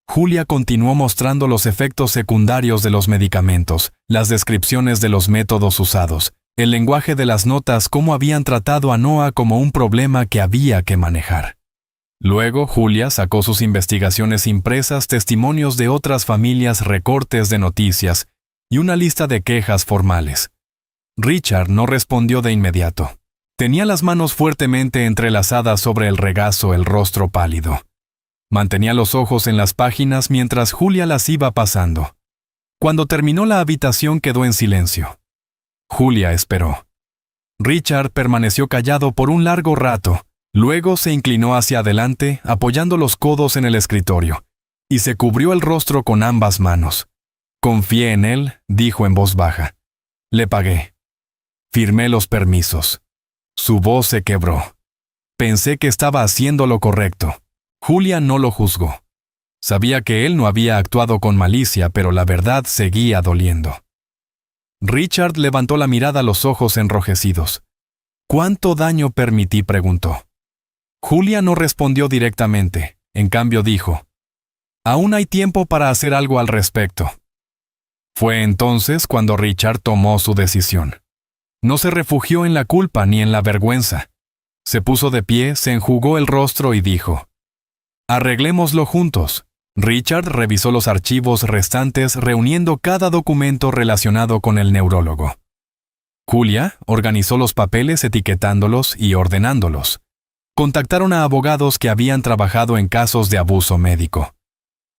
Julia continuó mostrando los efectos secundarios de los medicamentos, las descripciones de los métodos usados, el lenguaje de las notas, cómo habían tratado a Noah como un problema que había que manejar. Luego, Julia sacó sus investigaciones impresas, testimonios de otras familias, recortes de noticias y una lista de quejas formales. Richard no respondió de inmediato. Tenía las manos fuertemente entrelazadas sobre el regazo, el rostro pálido. Mantenía los ojos en las páginas mientras Julia las iba pasando. Cuando terminó la habitación quedó en silencio. Julia esperó. Richard permaneció callado por un largo rato. Luego se inclinó hacia adelante, apoyando los codos en el escritorio, y se cubrió el rostro con ambas manos. «Confié en él», dijo en voz baja. «Le pagué. Firmé los permisos». Su voz se quebró. «Pensé que estaba haciendo lo correcto». Julia no lo juzgó. Sabía que él no había actuado con malicia, pero la verdad seguía doliendo. Richard levantó la mirada, los ojos enrojecidos. «¿Cuánto daño permití?», preguntó. Julia no respondió directamente. En cambio dijo, «Aún hay tiempo para hacer algo al respecto». Fue entonces cuando Richard tomó su decisión. No se refugió en la culpa ni en la vergüenza. Se puso de pie, se enjugó el rostro y dijo, «Arreglémoslo juntos». Richard revisó los archivos restantes, reuniendo cada documento relacionado con el neurólogo. Julia organizó los papeles etiquetándolos y ordenándolos. Contactaron a abogados que habían trabajado en casos de abuso médico.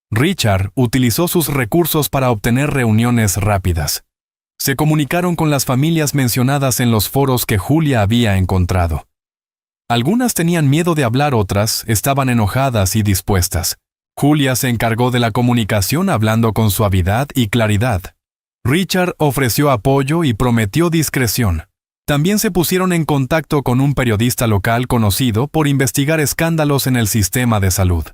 Richard utilizó sus recursos para obtener reuniones rápidas. Se comunicaron con las familias mencionadas en los foros que Julia había encontrado. Algunas tenían miedo de hablar, otras estaban enojadas y dispuestas. Julia se encargó de la comunicación hablando con suavidad y claridad. Richard ofreció apoyo y prometió discreción. También se pusieron en contacto con un periodista local conocido por investigar escándalos en el sistema de salud.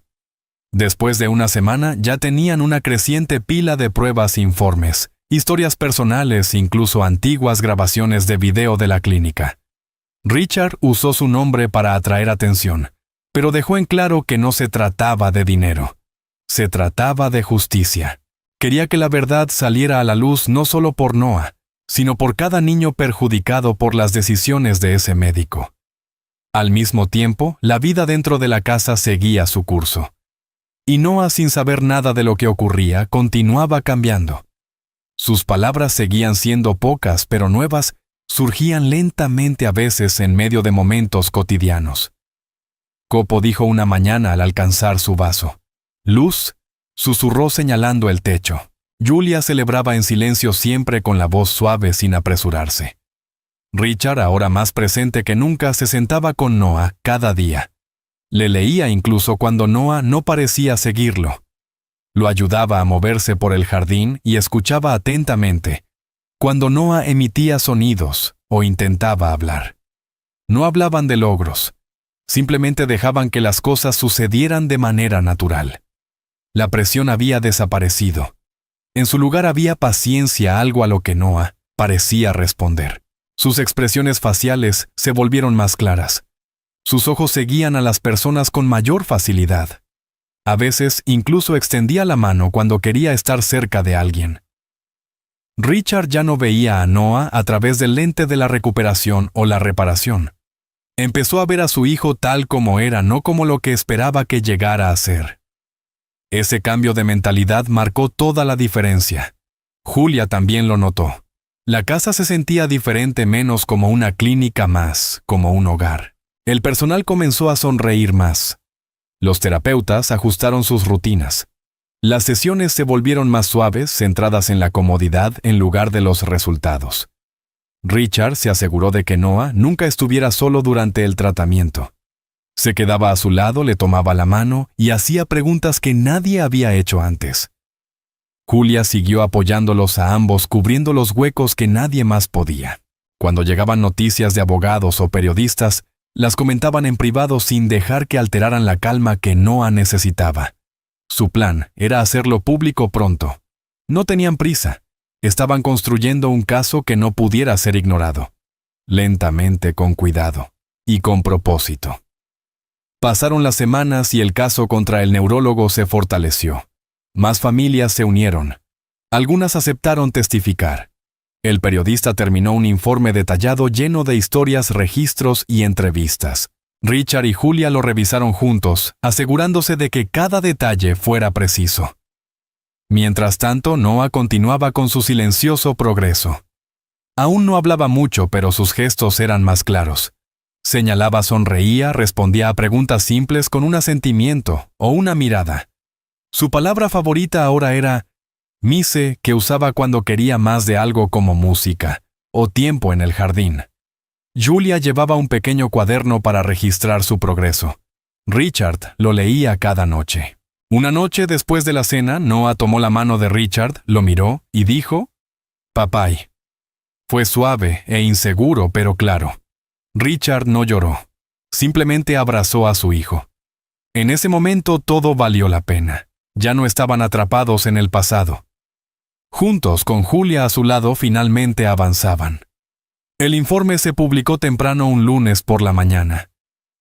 Después de una semana ya tenían una creciente pila de pruebas e informes, historias personales, incluso antiguas grabaciones de video de la clínica. Richard usó su nombre para atraer atención, pero dejó en claro que no se trataba de dinero. Se trataba de justicia. Quería que la verdad saliera a la luz no solo por Noah, sino por cada niño perjudicado por las decisiones de ese médico. Al mismo tiempo, la vida dentro de la casa seguía su curso. Y Noah, sin saber nada de lo que ocurría, continuaba cambiando. Sus palabras seguían siendo pocas, pero nuevas, surgían lentamente a veces en medio de momentos cotidianos. Copo dijo una mañana al alcanzar su vaso. Luz, susurró señalando el techo. Julia celebraba en silencio siempre con la voz suave sin apresurarse. Richard, ahora más presente que nunca, se sentaba con Noah cada día. Le leía incluso cuando Noah no parecía seguirlo. Lo ayudaba a moverse por el jardín y escuchaba atentamente cuando Noah emitía sonidos o intentaba hablar. No hablaban de logros, simplemente dejaban que las cosas sucedieran de manera natural. La presión había desaparecido. En su lugar había paciencia, algo a lo que Noah parecía responder. Sus expresiones faciales se volvieron más claras. Sus ojos seguían a las personas con mayor facilidad. A veces incluso extendía la mano cuando quería estar cerca de alguien. Richard ya no veía a Noah a través del lente de la recuperación o la reparación. Empezó a ver a su hijo tal como era, no como lo que esperaba que llegara a ser. Ese cambio de mentalidad marcó toda la diferencia. Julia también lo notó. La casa se sentía diferente, menos como una clínica, más como un hogar. El personal comenzó a sonreír más. Los terapeutas ajustaron sus rutinas. Las sesiones se volvieron más suaves, centradas en la comodidad en lugar de los resultados. Richard se aseguró de que Noah nunca estuviera solo durante el tratamiento. Se quedaba a su lado, le tomaba la mano y hacía preguntas que nadie había hecho antes. Julia siguió apoyándolos a ambos, cubriendo los huecos que nadie más podía. Cuando llegaban noticias de abogados o periodistas, las comentaban en privado sin dejar que alteraran la calma que Noah necesitaba. Su plan era hacerlo público pronto. No tenían prisa. Estaban construyendo un caso que no pudiera ser ignorado. Lentamente, con cuidado y con propósito. Pasaron las semanas y el caso contra el neurólogo se fortaleció. Más familias se unieron. Algunas aceptaron testificar. El periodista terminó un informe detallado lleno de historias, registros y entrevistas. Richard y Julia lo revisaron juntos, asegurándose de que cada detalle fuera preciso. Mientras tanto, Noah continuaba con su silencioso progreso. Aún no hablaba mucho, pero sus gestos eran más claros. Señalaba, sonreía, respondía a preguntas simples con un asentimiento o una mirada. Su palabra favorita ahora era mise, que usaba cuando quería más de algo como música o tiempo en el jardín. Julia llevaba un pequeño cuaderno para registrar su progreso. Richard lo leía cada noche. Una noche después de la cena, Noah tomó la mano de Richard, lo miró y dijo, «Papay». Fue suave e inseguro, pero claro. Richard no lloró. Simplemente abrazó a su hijo. En ese momento todo valió la pena. Ya no estaban atrapados en el pasado. Juntos, con Julia a su lado, finalmente avanzaban. El informe se publicó temprano un lunes por la mañana.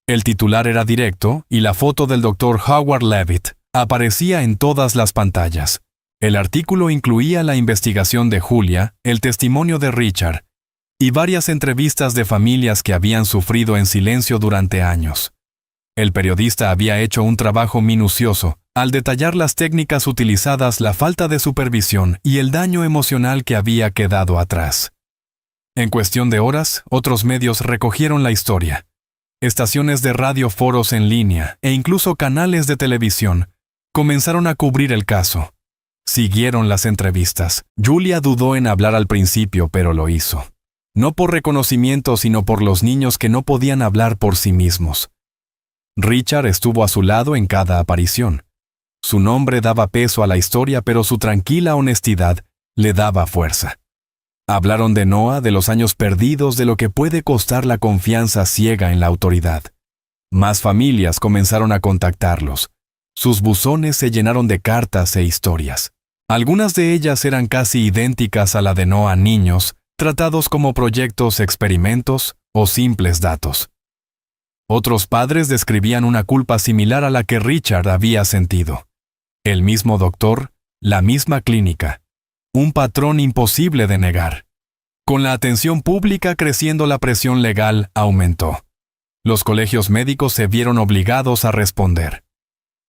El titular era directo y la foto del Dr. Howard Leavitt aparecía en todas las pantallas. El artículo incluía la investigación de Julia, el testimonio de Richard y varias entrevistas de familias que habían sufrido en silencio durante años. El periodista había hecho un trabajo minucioso al detallar las técnicas utilizadas, la falta de supervisión y el daño emocional que había quedado atrás. En cuestión de horas, otros medios recogieron la historia. Estaciones de radio, foros en línea e incluso canales de televisión comenzaron a cubrir el caso. Siguieron las entrevistas. Julia dudó en hablar al principio, pero lo hizo. No por reconocimiento, sino por los niños que no podían hablar por sí mismos. Richard estuvo a su lado en cada aparición. Su nombre daba peso a la historia, pero su tranquila honestidad le daba fuerza. Hablaron de Noah, de los años perdidos, de lo que puede costar la confianza ciega en la autoridad. Más familias comenzaron a contactarlos. Sus buzones se llenaron de cartas e historias. Algunas de ellas eran casi idénticas a la de Noah, niños, tratados como proyectos, experimentos o simples datos. Otros padres describían una culpa similar a la que Richard había sentido. El mismo doctor, la misma clínica. Un patrón imposible de negar. Con la atención pública creciendo, la presión legal aumentó. Los colegios médicos se vieron obligados a responder.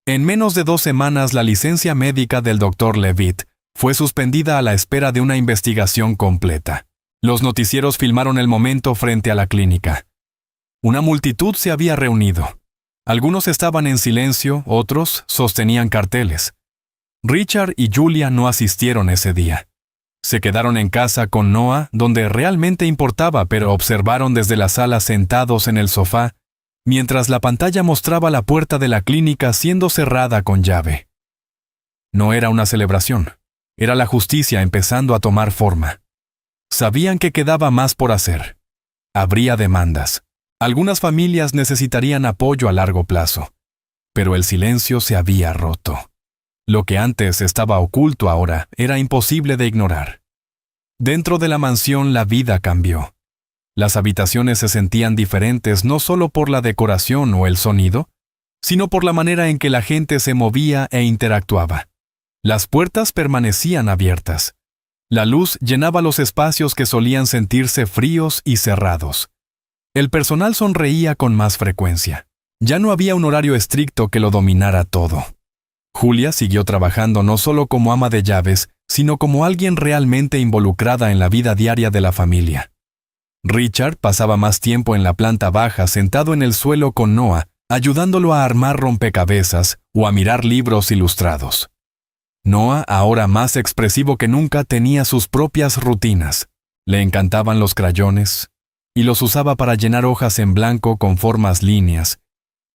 En menos de 2 semanas, la licencia médica del Dr. Leavitt fue suspendida a la espera de una investigación completa. Los noticieros filmaron el momento frente a la clínica. Una multitud se había reunido. Algunos estaban en silencio, otros sostenían carteles. Richard y Julia no asistieron ese día. Se quedaron en casa con Noah, donde realmente importaba, pero observaron desde la sala sentados en el sofá, mientras la pantalla mostraba la puerta de la clínica siendo cerrada con llave. No era una celebración, era la justicia empezando a tomar forma. Sabían que quedaba más por hacer. Habría demandas. Algunas familias necesitarían apoyo a largo plazo. Pero el silencio se había roto. Lo que antes estaba oculto ahora era imposible de ignorar. Dentro de la mansión la vida cambió. Las habitaciones se sentían diferentes no solo por la decoración o el sonido, sino por la manera en que la gente se movía e interactuaba. Las puertas permanecían abiertas. La luz llenaba los espacios que solían sentirse fríos y cerrados. El personal sonreía con más frecuencia. Ya no había un horario estricto que lo dominara todo. Julia siguió trabajando no solo como ama de llaves, sino como alguien realmente involucrada en la vida diaria de la familia. Richard pasaba más tiempo en la planta baja sentado en el suelo con Noah, ayudándolo a armar rompecabezas o a mirar libros ilustrados. Noah, ahora más expresivo que nunca, tenía sus propias rutinas. Le encantaban los crayones, y los usaba para llenar hojas en blanco con formas líneas,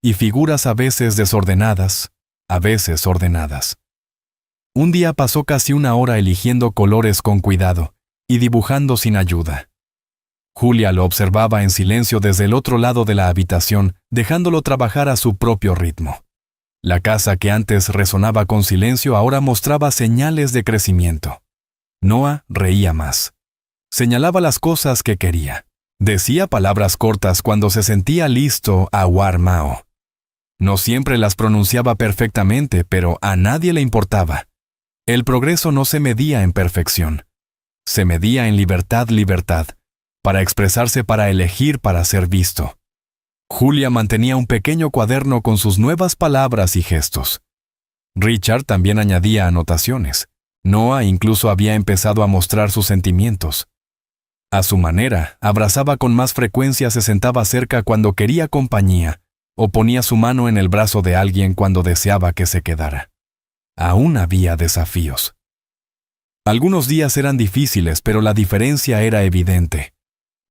y figuras a veces desordenadas, a veces ordenadas. Un día pasó casi una hora eligiendo colores con cuidado y dibujando sin ayuda. Julia lo observaba en silencio desde el otro lado de la habitación, dejándolo trabajar a su propio ritmo. La casa que antes resonaba con silencio ahora mostraba señales de crecimiento. Noah reía más. Señalaba las cosas que quería. Decía palabras cortas cuando se sentía listo a Warmao. No siempre las pronunciaba perfectamente, pero a nadie le importaba. El progreso no se medía en perfección. Se medía en libertad, para expresarse, para elegir, para ser visto. Julia mantenía un pequeño cuaderno con sus nuevas palabras y gestos. Richard también añadía anotaciones. Noah incluso había empezado a mostrar sus sentimientos. A su manera, abrazaba con más frecuencia, se sentaba cerca cuando quería compañía, o ponía su mano en el brazo de alguien cuando deseaba que se quedara. Aún había desafíos. Algunos días eran difíciles, pero la diferencia era evidente.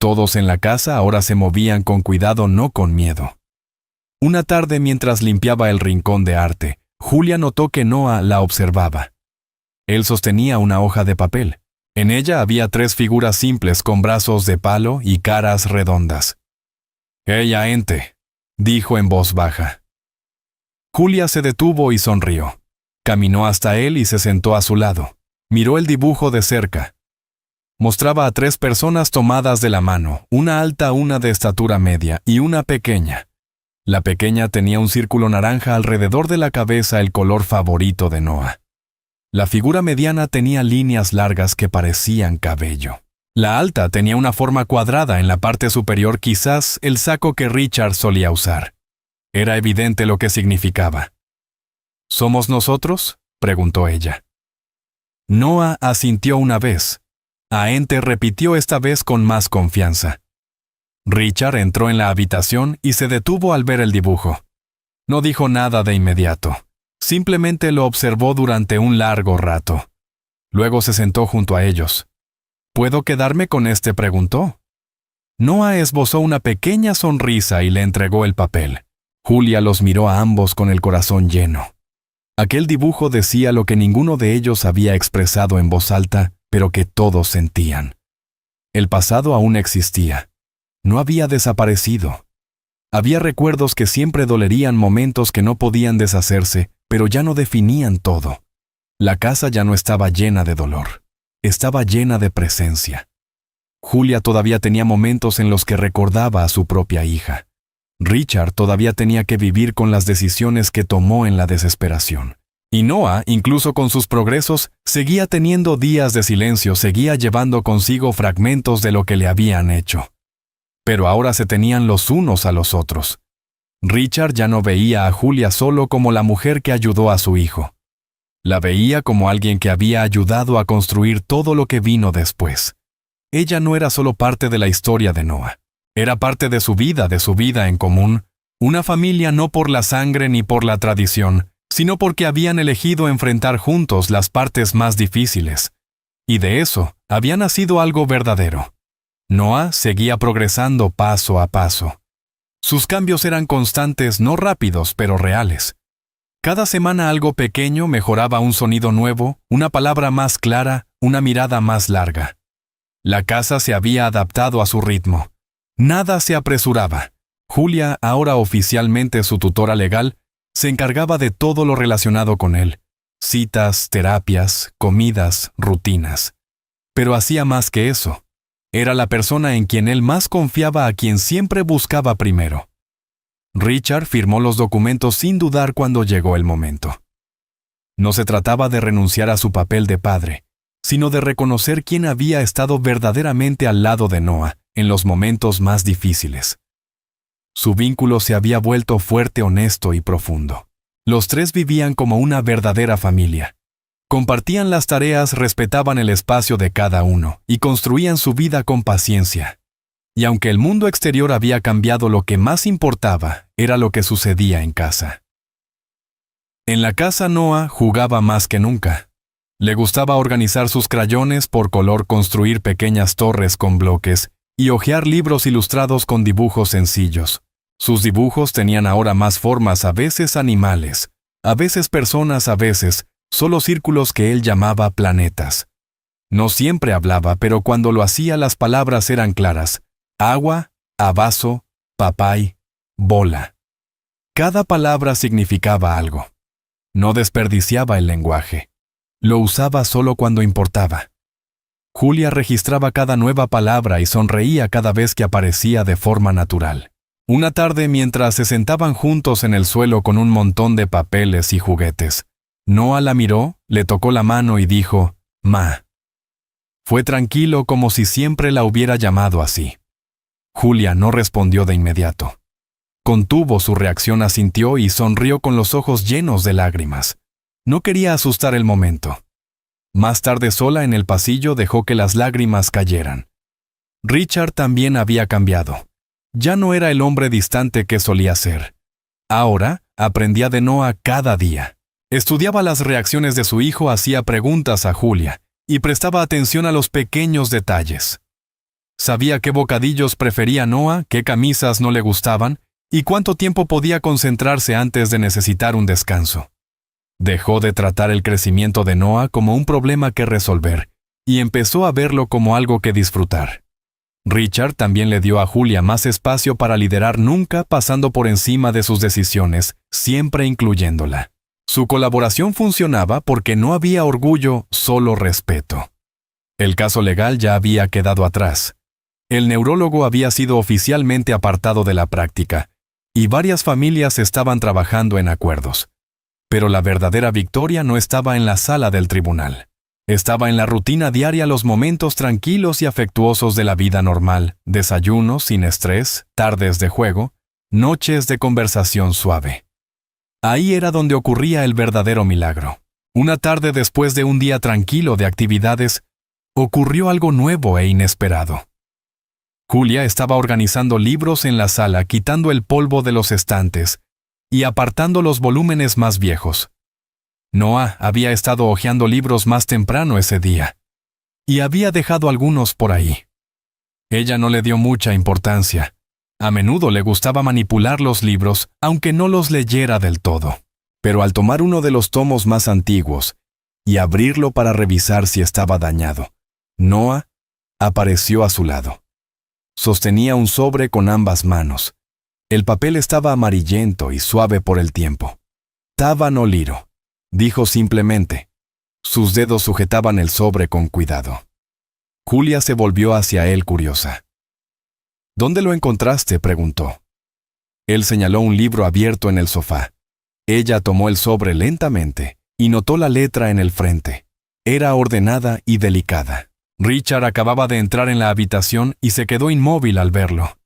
Todos en la casa ahora se movían con cuidado, no con miedo. Una tarde, mientras limpiaba el rincón de arte, Julia notó que Noah la observaba. Él sostenía una hoja de papel. En ella había 3 figuras simples con brazos de palo y caras redondas. «Ella ente», dijo en voz baja. Julia se detuvo y sonrió. Caminó hasta él y se sentó a su lado. Miró el dibujo de cerca. Mostraba a 3 personas tomadas de la mano, una alta, una de estatura media y una pequeña. La pequeña tenía un círculo naranja alrededor de la cabeza, el color favorito de Noah. La figura mediana tenía líneas largas que parecían cabello. La alta tenía una forma cuadrada en la parte superior, quizás el saco que Richard solía usar. Era evidente lo que significaba. ¿Somos nosotros?, preguntó ella. Noah asintió una vez. Aente repitió esta vez con más confianza. Richard entró en la habitación y se detuvo al ver el dibujo. No dijo nada de inmediato. Simplemente lo observó durante un largo rato. Luego se sentó junto a ellos. ¿Puedo quedarme con este?, preguntó. Noah esbozó una pequeña sonrisa y le entregó el papel. Julia los miró a ambos con el corazón lleno. Aquel dibujo decía lo que ninguno de ellos había expresado en voz alta, pero que todos sentían. El pasado aún existía. No había desaparecido. Había recuerdos que siempre dolerían, momentos que no podían deshacerse, pero ya no definían todo. La casa ya no estaba llena de dolor. Estaba llena de presencia. Julia todavía tenía momentos en los que recordaba a su propia hija. Richard todavía tenía que vivir con las decisiones que tomó en la desesperación. Y Noah, incluso con sus progresos, seguía teniendo días de silencio, seguía llevando consigo fragmentos de lo que le habían hecho. Pero ahora se tenían los unos a los otros. Richard ya no veía a Julia solo como la mujer que ayudó a su hijo. La veía como alguien que había ayudado a construir todo lo que vino después. Ella no era solo parte de la historia de Noah. Era parte de su vida en común, Una familia no por la sangre ni por la tradición, sino porque habían elegido enfrentar juntos las partes más difíciles. Y de eso había nacido algo verdadero. Noah seguía progresando paso a paso. Sus cambios eran constantes, no rápidos, pero reales. Cada semana algo pequeño mejoraba, un sonido nuevo, una palabra más clara, una mirada más larga. La casa se había adaptado a su ritmo. Nada se apresuraba. Julia, ahora oficialmente su tutora legal, se encargaba de todo lo relacionado con él. Citas, terapias, comidas, rutinas. Pero hacía más que eso. Era la persona en quien él más confiaba, a quien siempre buscaba primero. Richard firmó los documentos sin dudar cuando llegó el momento. No se trataba de renunciar a su papel de padre, sino de reconocer quién había estado verdaderamente al lado de Noah en los momentos más difíciles. Su vínculo se había vuelto fuerte, honesto y profundo. Los tres vivían como una verdadera familia. Compartían las tareas, respetaban el espacio de cada uno y construían su vida con paciencia. Y aunque el mundo exterior había cambiado, lo que más importaba era lo que sucedía en casa. En la casa, Noah jugaba más que nunca. Le gustaba organizar sus crayones por color, construir pequeñas torres con bloques y hojear libros ilustrados con dibujos sencillos. Sus dibujos tenían ahora más formas, a veces animales, a veces personas, a veces solo círculos que él llamaba planetas. No siempre hablaba, pero cuando lo hacía las palabras eran claras: agua, abazo, papay, bola. Cada palabra significaba algo. No desperdiciaba el lenguaje. Lo usaba solo cuando importaba. Julia registraba cada nueva palabra y sonreía cada vez que aparecía de forma natural. Una tarde, mientras se sentaban juntos en el suelo con un montón de papeles y juguetes, Noah la miró, le tocó la mano y dijo: «Ma». Fue tranquilo, como si siempre la hubiera llamado así. Julia no respondió de inmediato. Contuvo su reacción, asintió y sonrió con los ojos llenos de lágrimas. No quería asustar el momento. Más tarde, sola en el pasillo, dejó que las lágrimas cayeran. Richard también había cambiado. Ya no era el hombre distante que solía ser. Ahora aprendía de Noah cada día. Estudiaba las reacciones de su hijo, hacía preguntas a Julia y prestaba atención a los pequeños detalles. Sabía qué bocadillos prefería Noah, qué camisas no le gustaban y cuánto tiempo podía concentrarse antes de necesitar un descanso. Dejó de tratar el crecimiento de Noah como un problema que resolver y empezó a verlo como algo que disfrutar. Richard también le dio a Julia más espacio para liderar, nunca pasando por encima de sus decisiones, siempre incluyéndola. Su colaboración funcionaba porque no había orgullo, solo respeto. El caso legal ya había quedado atrás. El neurólogo había sido oficialmente apartado de la práctica, y varias familias estaban trabajando en acuerdos. Pero la verdadera victoria no estaba en la sala del tribunal. Estaba en la rutina diaria, los momentos tranquilos y afectuosos de la vida normal, desayunos sin estrés, tardes de juego, noches de conversación suave. Ahí era donde ocurría el verdadero milagro. Una tarde, después de un día tranquilo de actividades, ocurrió algo nuevo e inesperado. Julia estaba organizando libros en la sala, quitando el polvo de los estantes y apartando los volúmenes más viejos. Noah había estado hojeando libros más temprano ese día, y había dejado algunos por ahí. Ella no le dio mucha importancia. A menudo le gustaba manipular los libros, aunque no los leyera del todo. Pero al tomar uno de los tomos más antiguos y abrirlo para revisar si estaba dañado, Noah apareció a su lado. Sostenía un sobre con ambas manos. El papel estaba amarillento y suave por el tiempo. «Tábano liro», dijo simplemente. Sus dedos sujetaban el sobre con cuidado. Julia se volvió hacia él curiosa. «¿Dónde lo encontraste?», preguntó. Él señaló un libro abierto en el sofá. Ella tomó el sobre lentamente y notó la letra en el frente. Era ordenada y delicada. Richard acababa de entrar en la habitación y se quedó inmóvil al verlo.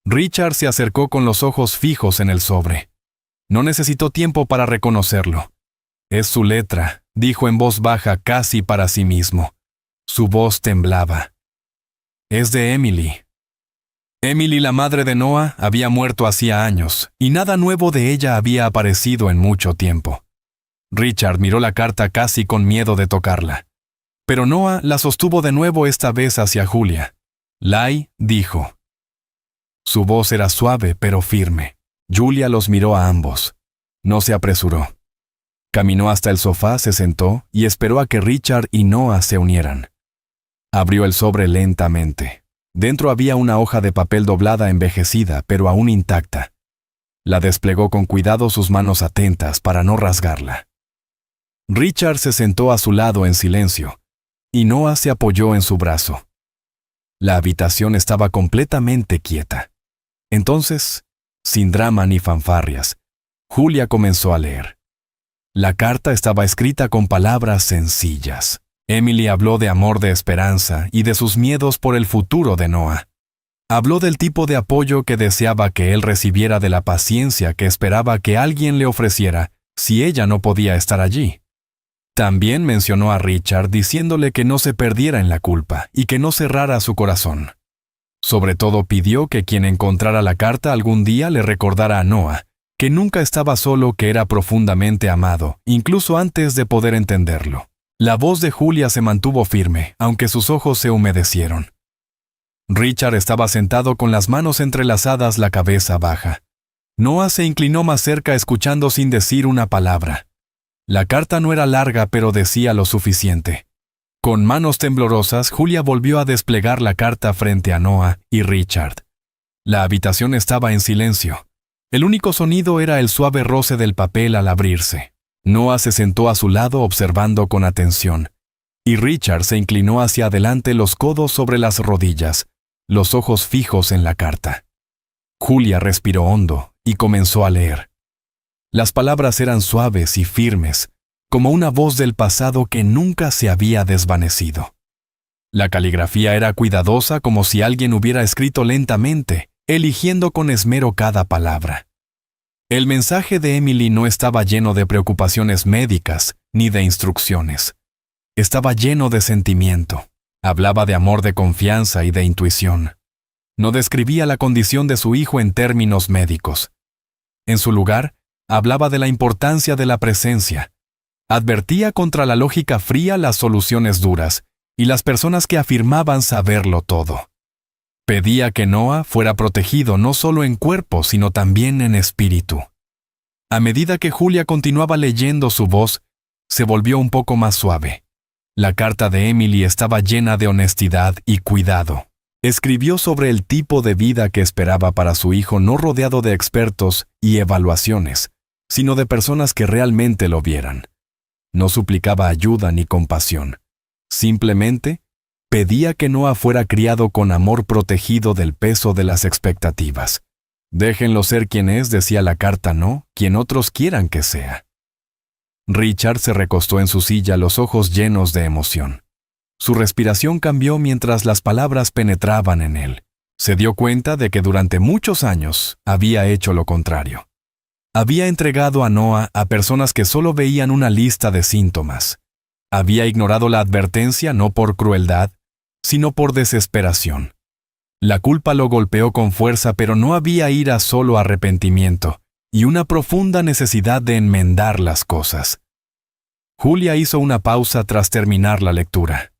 Richard se acercó con los ojos fijos en el sobre. No necesitó tiempo para reconocerlo. «Es su letra», dijo en voz baja, casi para sí mismo. Su voz temblaba. «Es de Emily». Emily, la madre de Noah, había muerto hacía años, y nada nuevo de ella había aparecido en mucho tiempo. Richard miró la carta casi con miedo de tocarla. Pero Noah la sostuvo de nuevo, esta vez hacia Julia. Lai dijo. Su voz era suave pero firme. Julia los miró a ambos. No se apresuró. Caminó hasta el sofá, se sentó y esperó a que Richard y Noah se unieran. Abrió el sobre lentamente. Dentro había una hoja de papel doblada, envejecida, pero aún intacta. La desplegó con cuidado, sus manos atentas para no rasgarla. Richard se sentó a su lado en silencio, y Noah se apoyó en su brazo. La habitación estaba completamente quieta. Entonces, sin drama ni fanfarrias, Julia comenzó a leer. La carta estaba escrita con palabras sencillas. Emily habló de amor, de esperanza y de sus miedos por el futuro de Noah. Habló del tipo de apoyo que deseaba que él recibiera, de la paciencia que esperaba que alguien le ofreciera si ella no podía estar allí. También mencionó a Richard, diciéndole que no se perdiera en la culpa y que no cerrara su corazón. Sobre todo pidió que quien encontrara la carta algún día le recordara a Noah que nunca estaba solo, que era profundamente amado, incluso antes de poder entenderlo. La voz de Julia se mantuvo firme, aunque sus ojos se humedecieron. Richard estaba sentado con las manos entrelazadas, la cabeza baja. Noah se inclinó más cerca, escuchando sin decir una palabra. La carta no era larga, pero decía lo suficiente. Con manos temblorosas, Julia volvió a desplegar la carta frente a Noah y Richard. La habitación estaba en silencio. El único sonido era el suave roce del papel al abrirse. Noah se sentó a su lado observando con atención, y Richard se inclinó hacia adelante, los codos sobre las rodillas, los ojos fijos en la carta. Julia respiró hondo y comenzó a leer. Las palabras eran suaves y firmes, como una voz del pasado que nunca se había desvanecido. La caligrafía era cuidadosa, como si alguien hubiera escrito lentamente, eligiendo con esmero cada palabra. El mensaje de Emily no estaba lleno de preocupaciones médicas ni de instrucciones. Estaba lleno de sentimiento. Hablaba de amor, de confianza y de intuición. No describía la condición de su hijo en términos médicos. En su lugar, hablaba de la importancia de la presencia. Advertía contra la lógica fría, las soluciones duras y las personas que afirmaban saberlo todo. Pedía que Noah fuera protegido no solo en cuerpo, sino también en espíritu. A medida que Julia continuaba leyendo, su voz se volvió un poco más suave. La carta de Emily estaba llena de honestidad y cuidado. Escribió sobre el tipo de vida que esperaba para su hijo, no rodeado de expertos y evaluaciones, sino de personas que realmente lo vieran. No suplicaba ayuda ni compasión. Simplemente pedía que Noah fuera criado con amor, protegido del peso de las expectativas. Déjenlo ser quien es, decía la carta, no quien otros quieran que sea. Richard se recostó en su silla, los ojos llenos de emoción. Su respiración cambió mientras las palabras penetraban en él. Se dio cuenta de que durante muchos años había hecho lo contrario. Había entregado a Noah a personas que solo veían una lista de síntomas. Había ignorado la advertencia no por crueldad, sino por desesperación. La culpa lo golpeó con fuerza, pero no había ira, solo arrepentimiento y una profunda necesidad de enmendar las cosas. Julia hizo una pausa tras terminar la lectura.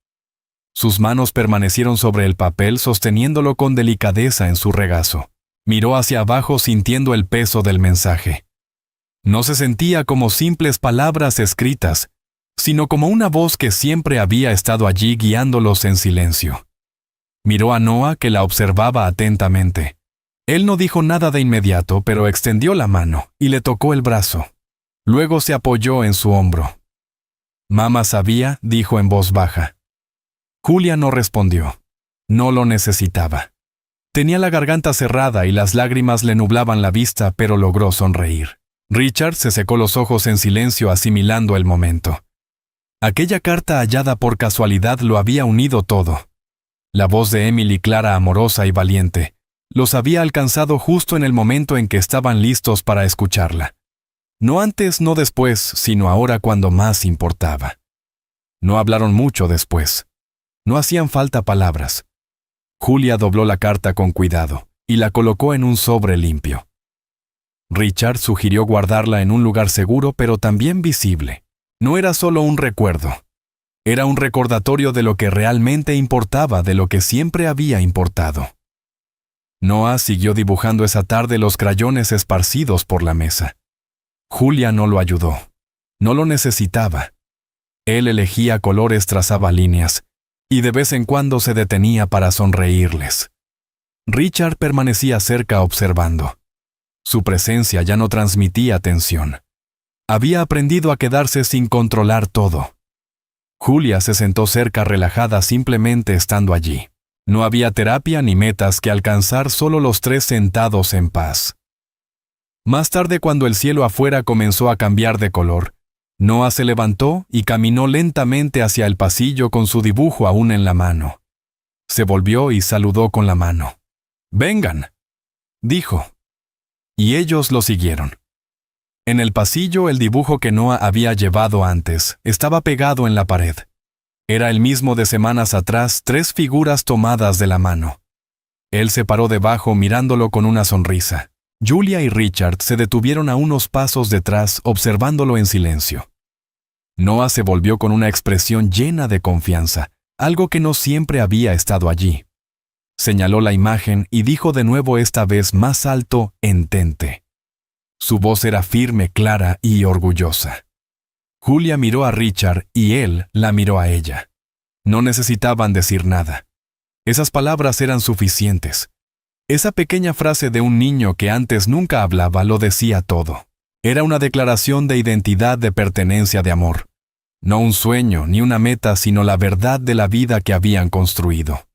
Sus manos permanecieron sobre el papel, sosteniéndolo con delicadeza en su regazo. Miró hacia abajo, sintiendo el peso del mensaje. No se sentía como simples palabras escritas, sino como una voz que siempre había estado allí, guiándolos en silencio. Miró a Noah, que la observaba atentamente. Él no dijo nada de inmediato, pero extendió la mano y le tocó el brazo. Luego se apoyó en su hombro. «Mamá sabía», dijo en voz baja. Julia no respondió. No lo necesitaba. Tenía la garganta cerrada y las lágrimas le nublaban la vista, pero logró sonreír. Richard se secó los ojos en silencio, asimilando el momento. Aquella carta hallada por casualidad lo había unido todo. La voz de Emily, clara, amorosa y valiente, los había alcanzado justo en el momento en que estaban listos para escucharla. No antes, no después, sino ahora, cuando más importaba. No hablaron mucho después. No hacían falta palabras. Julia dobló la carta con cuidado, y la colocó en un sobre limpio. Richard sugirió guardarla en un lugar seguro pero también visible. No era solo un recuerdo. Era un recordatorio de lo que realmente importaba, de lo que siempre había importado. Noah siguió dibujando esa tarde los crayones esparcidos por la mesa. Julia no lo ayudó. No lo necesitaba. Él elegía colores, trazaba líneas, y de vez en cuando se detenía para sonreírles. Richard permanecía cerca observando. Su presencia ya no transmitía tensión. Había aprendido a quedarse sin controlar todo. Julia se sentó cerca relajada simplemente estando allí. No había terapia ni metas que alcanzar, solo los tres sentados en paz. Más tarde, cuando el cielo afuera comenzó a cambiar de color, Noah se levantó y caminó lentamente hacia el pasillo con su dibujo aún en la mano. Se volvió y saludó con la mano. «Vengan», dijo. Y ellos lo siguieron. En el pasillo, el dibujo que Noah había llevado antes estaba pegado en la pared. Era el mismo de semanas atrás, 3 figuras tomadas de la mano. Él se paró debajo mirándolo con una sonrisa. Julia y Richard se detuvieron a unos pasos detrás observándolo en silencio. Noah se volvió con una expresión llena de confianza, algo que no siempre había estado allí. Señaló la imagen y dijo de nuevo, esta vez más alto, entente. Su voz era firme, clara y orgullosa. Julia miró a Richard y él la miró a ella. No necesitaban decir nada. Esas palabras eran suficientes. Esa pequeña frase de un niño que antes nunca hablaba lo decía todo. Era una declaración de identidad, de pertenencia, de amor. No un sueño ni una meta, sino la verdad de la vida que habían construido.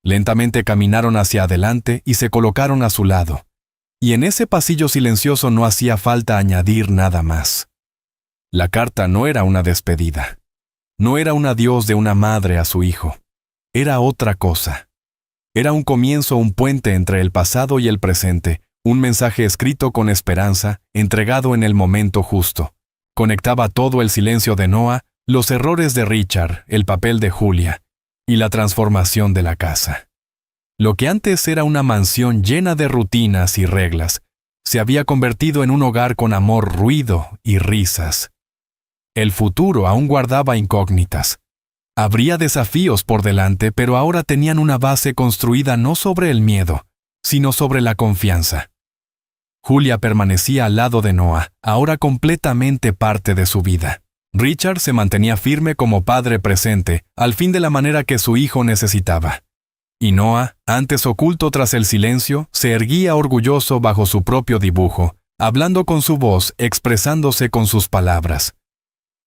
Lentamente caminaron hacia adelante y se colocaron a su lado. Y en ese pasillo silencioso no hacía falta añadir nada más. La carta no era una despedida. No era un adiós de una madre a su hijo. Era otra cosa. Era un comienzo, un puente entre el pasado y el presente, un mensaje escrito con esperanza, entregado en el momento justo. Conectaba todo: el silencio de Noah, los errores de Richard, el papel de Julia, y la transformación de la casa. Lo que antes era una mansión llena de rutinas y reglas, se había convertido en un hogar con amor, ruido y risas. El futuro aún guardaba incógnitas. Habría desafíos por delante, pero ahora tenían una base construida no sobre el miedo, sino sobre la confianza. Julia permanecía al lado de Noah, ahora completamente parte de su vida. Richard se mantenía firme como padre presente, al fin de la manera que su hijo necesitaba. Y Noah, antes oculto tras el silencio, se erguía orgulloso bajo su propio dibujo, hablando con su voz, expresándose con sus palabras.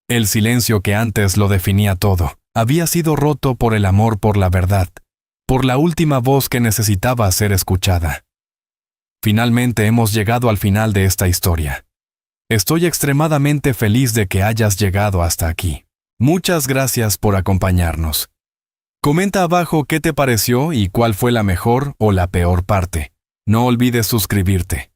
El silencio que antes lo definía todo, había sido roto por el amor, por la verdad, por la última voz que necesitaba ser escuchada. Finalmente hemos llegado al final de esta historia. Estoy extremadamente feliz de que hayas llegado hasta aquí. Muchas gracias por acompañarnos. Comenta abajo qué te pareció y cuál fue la mejor o la peor parte. No olvides suscribirte.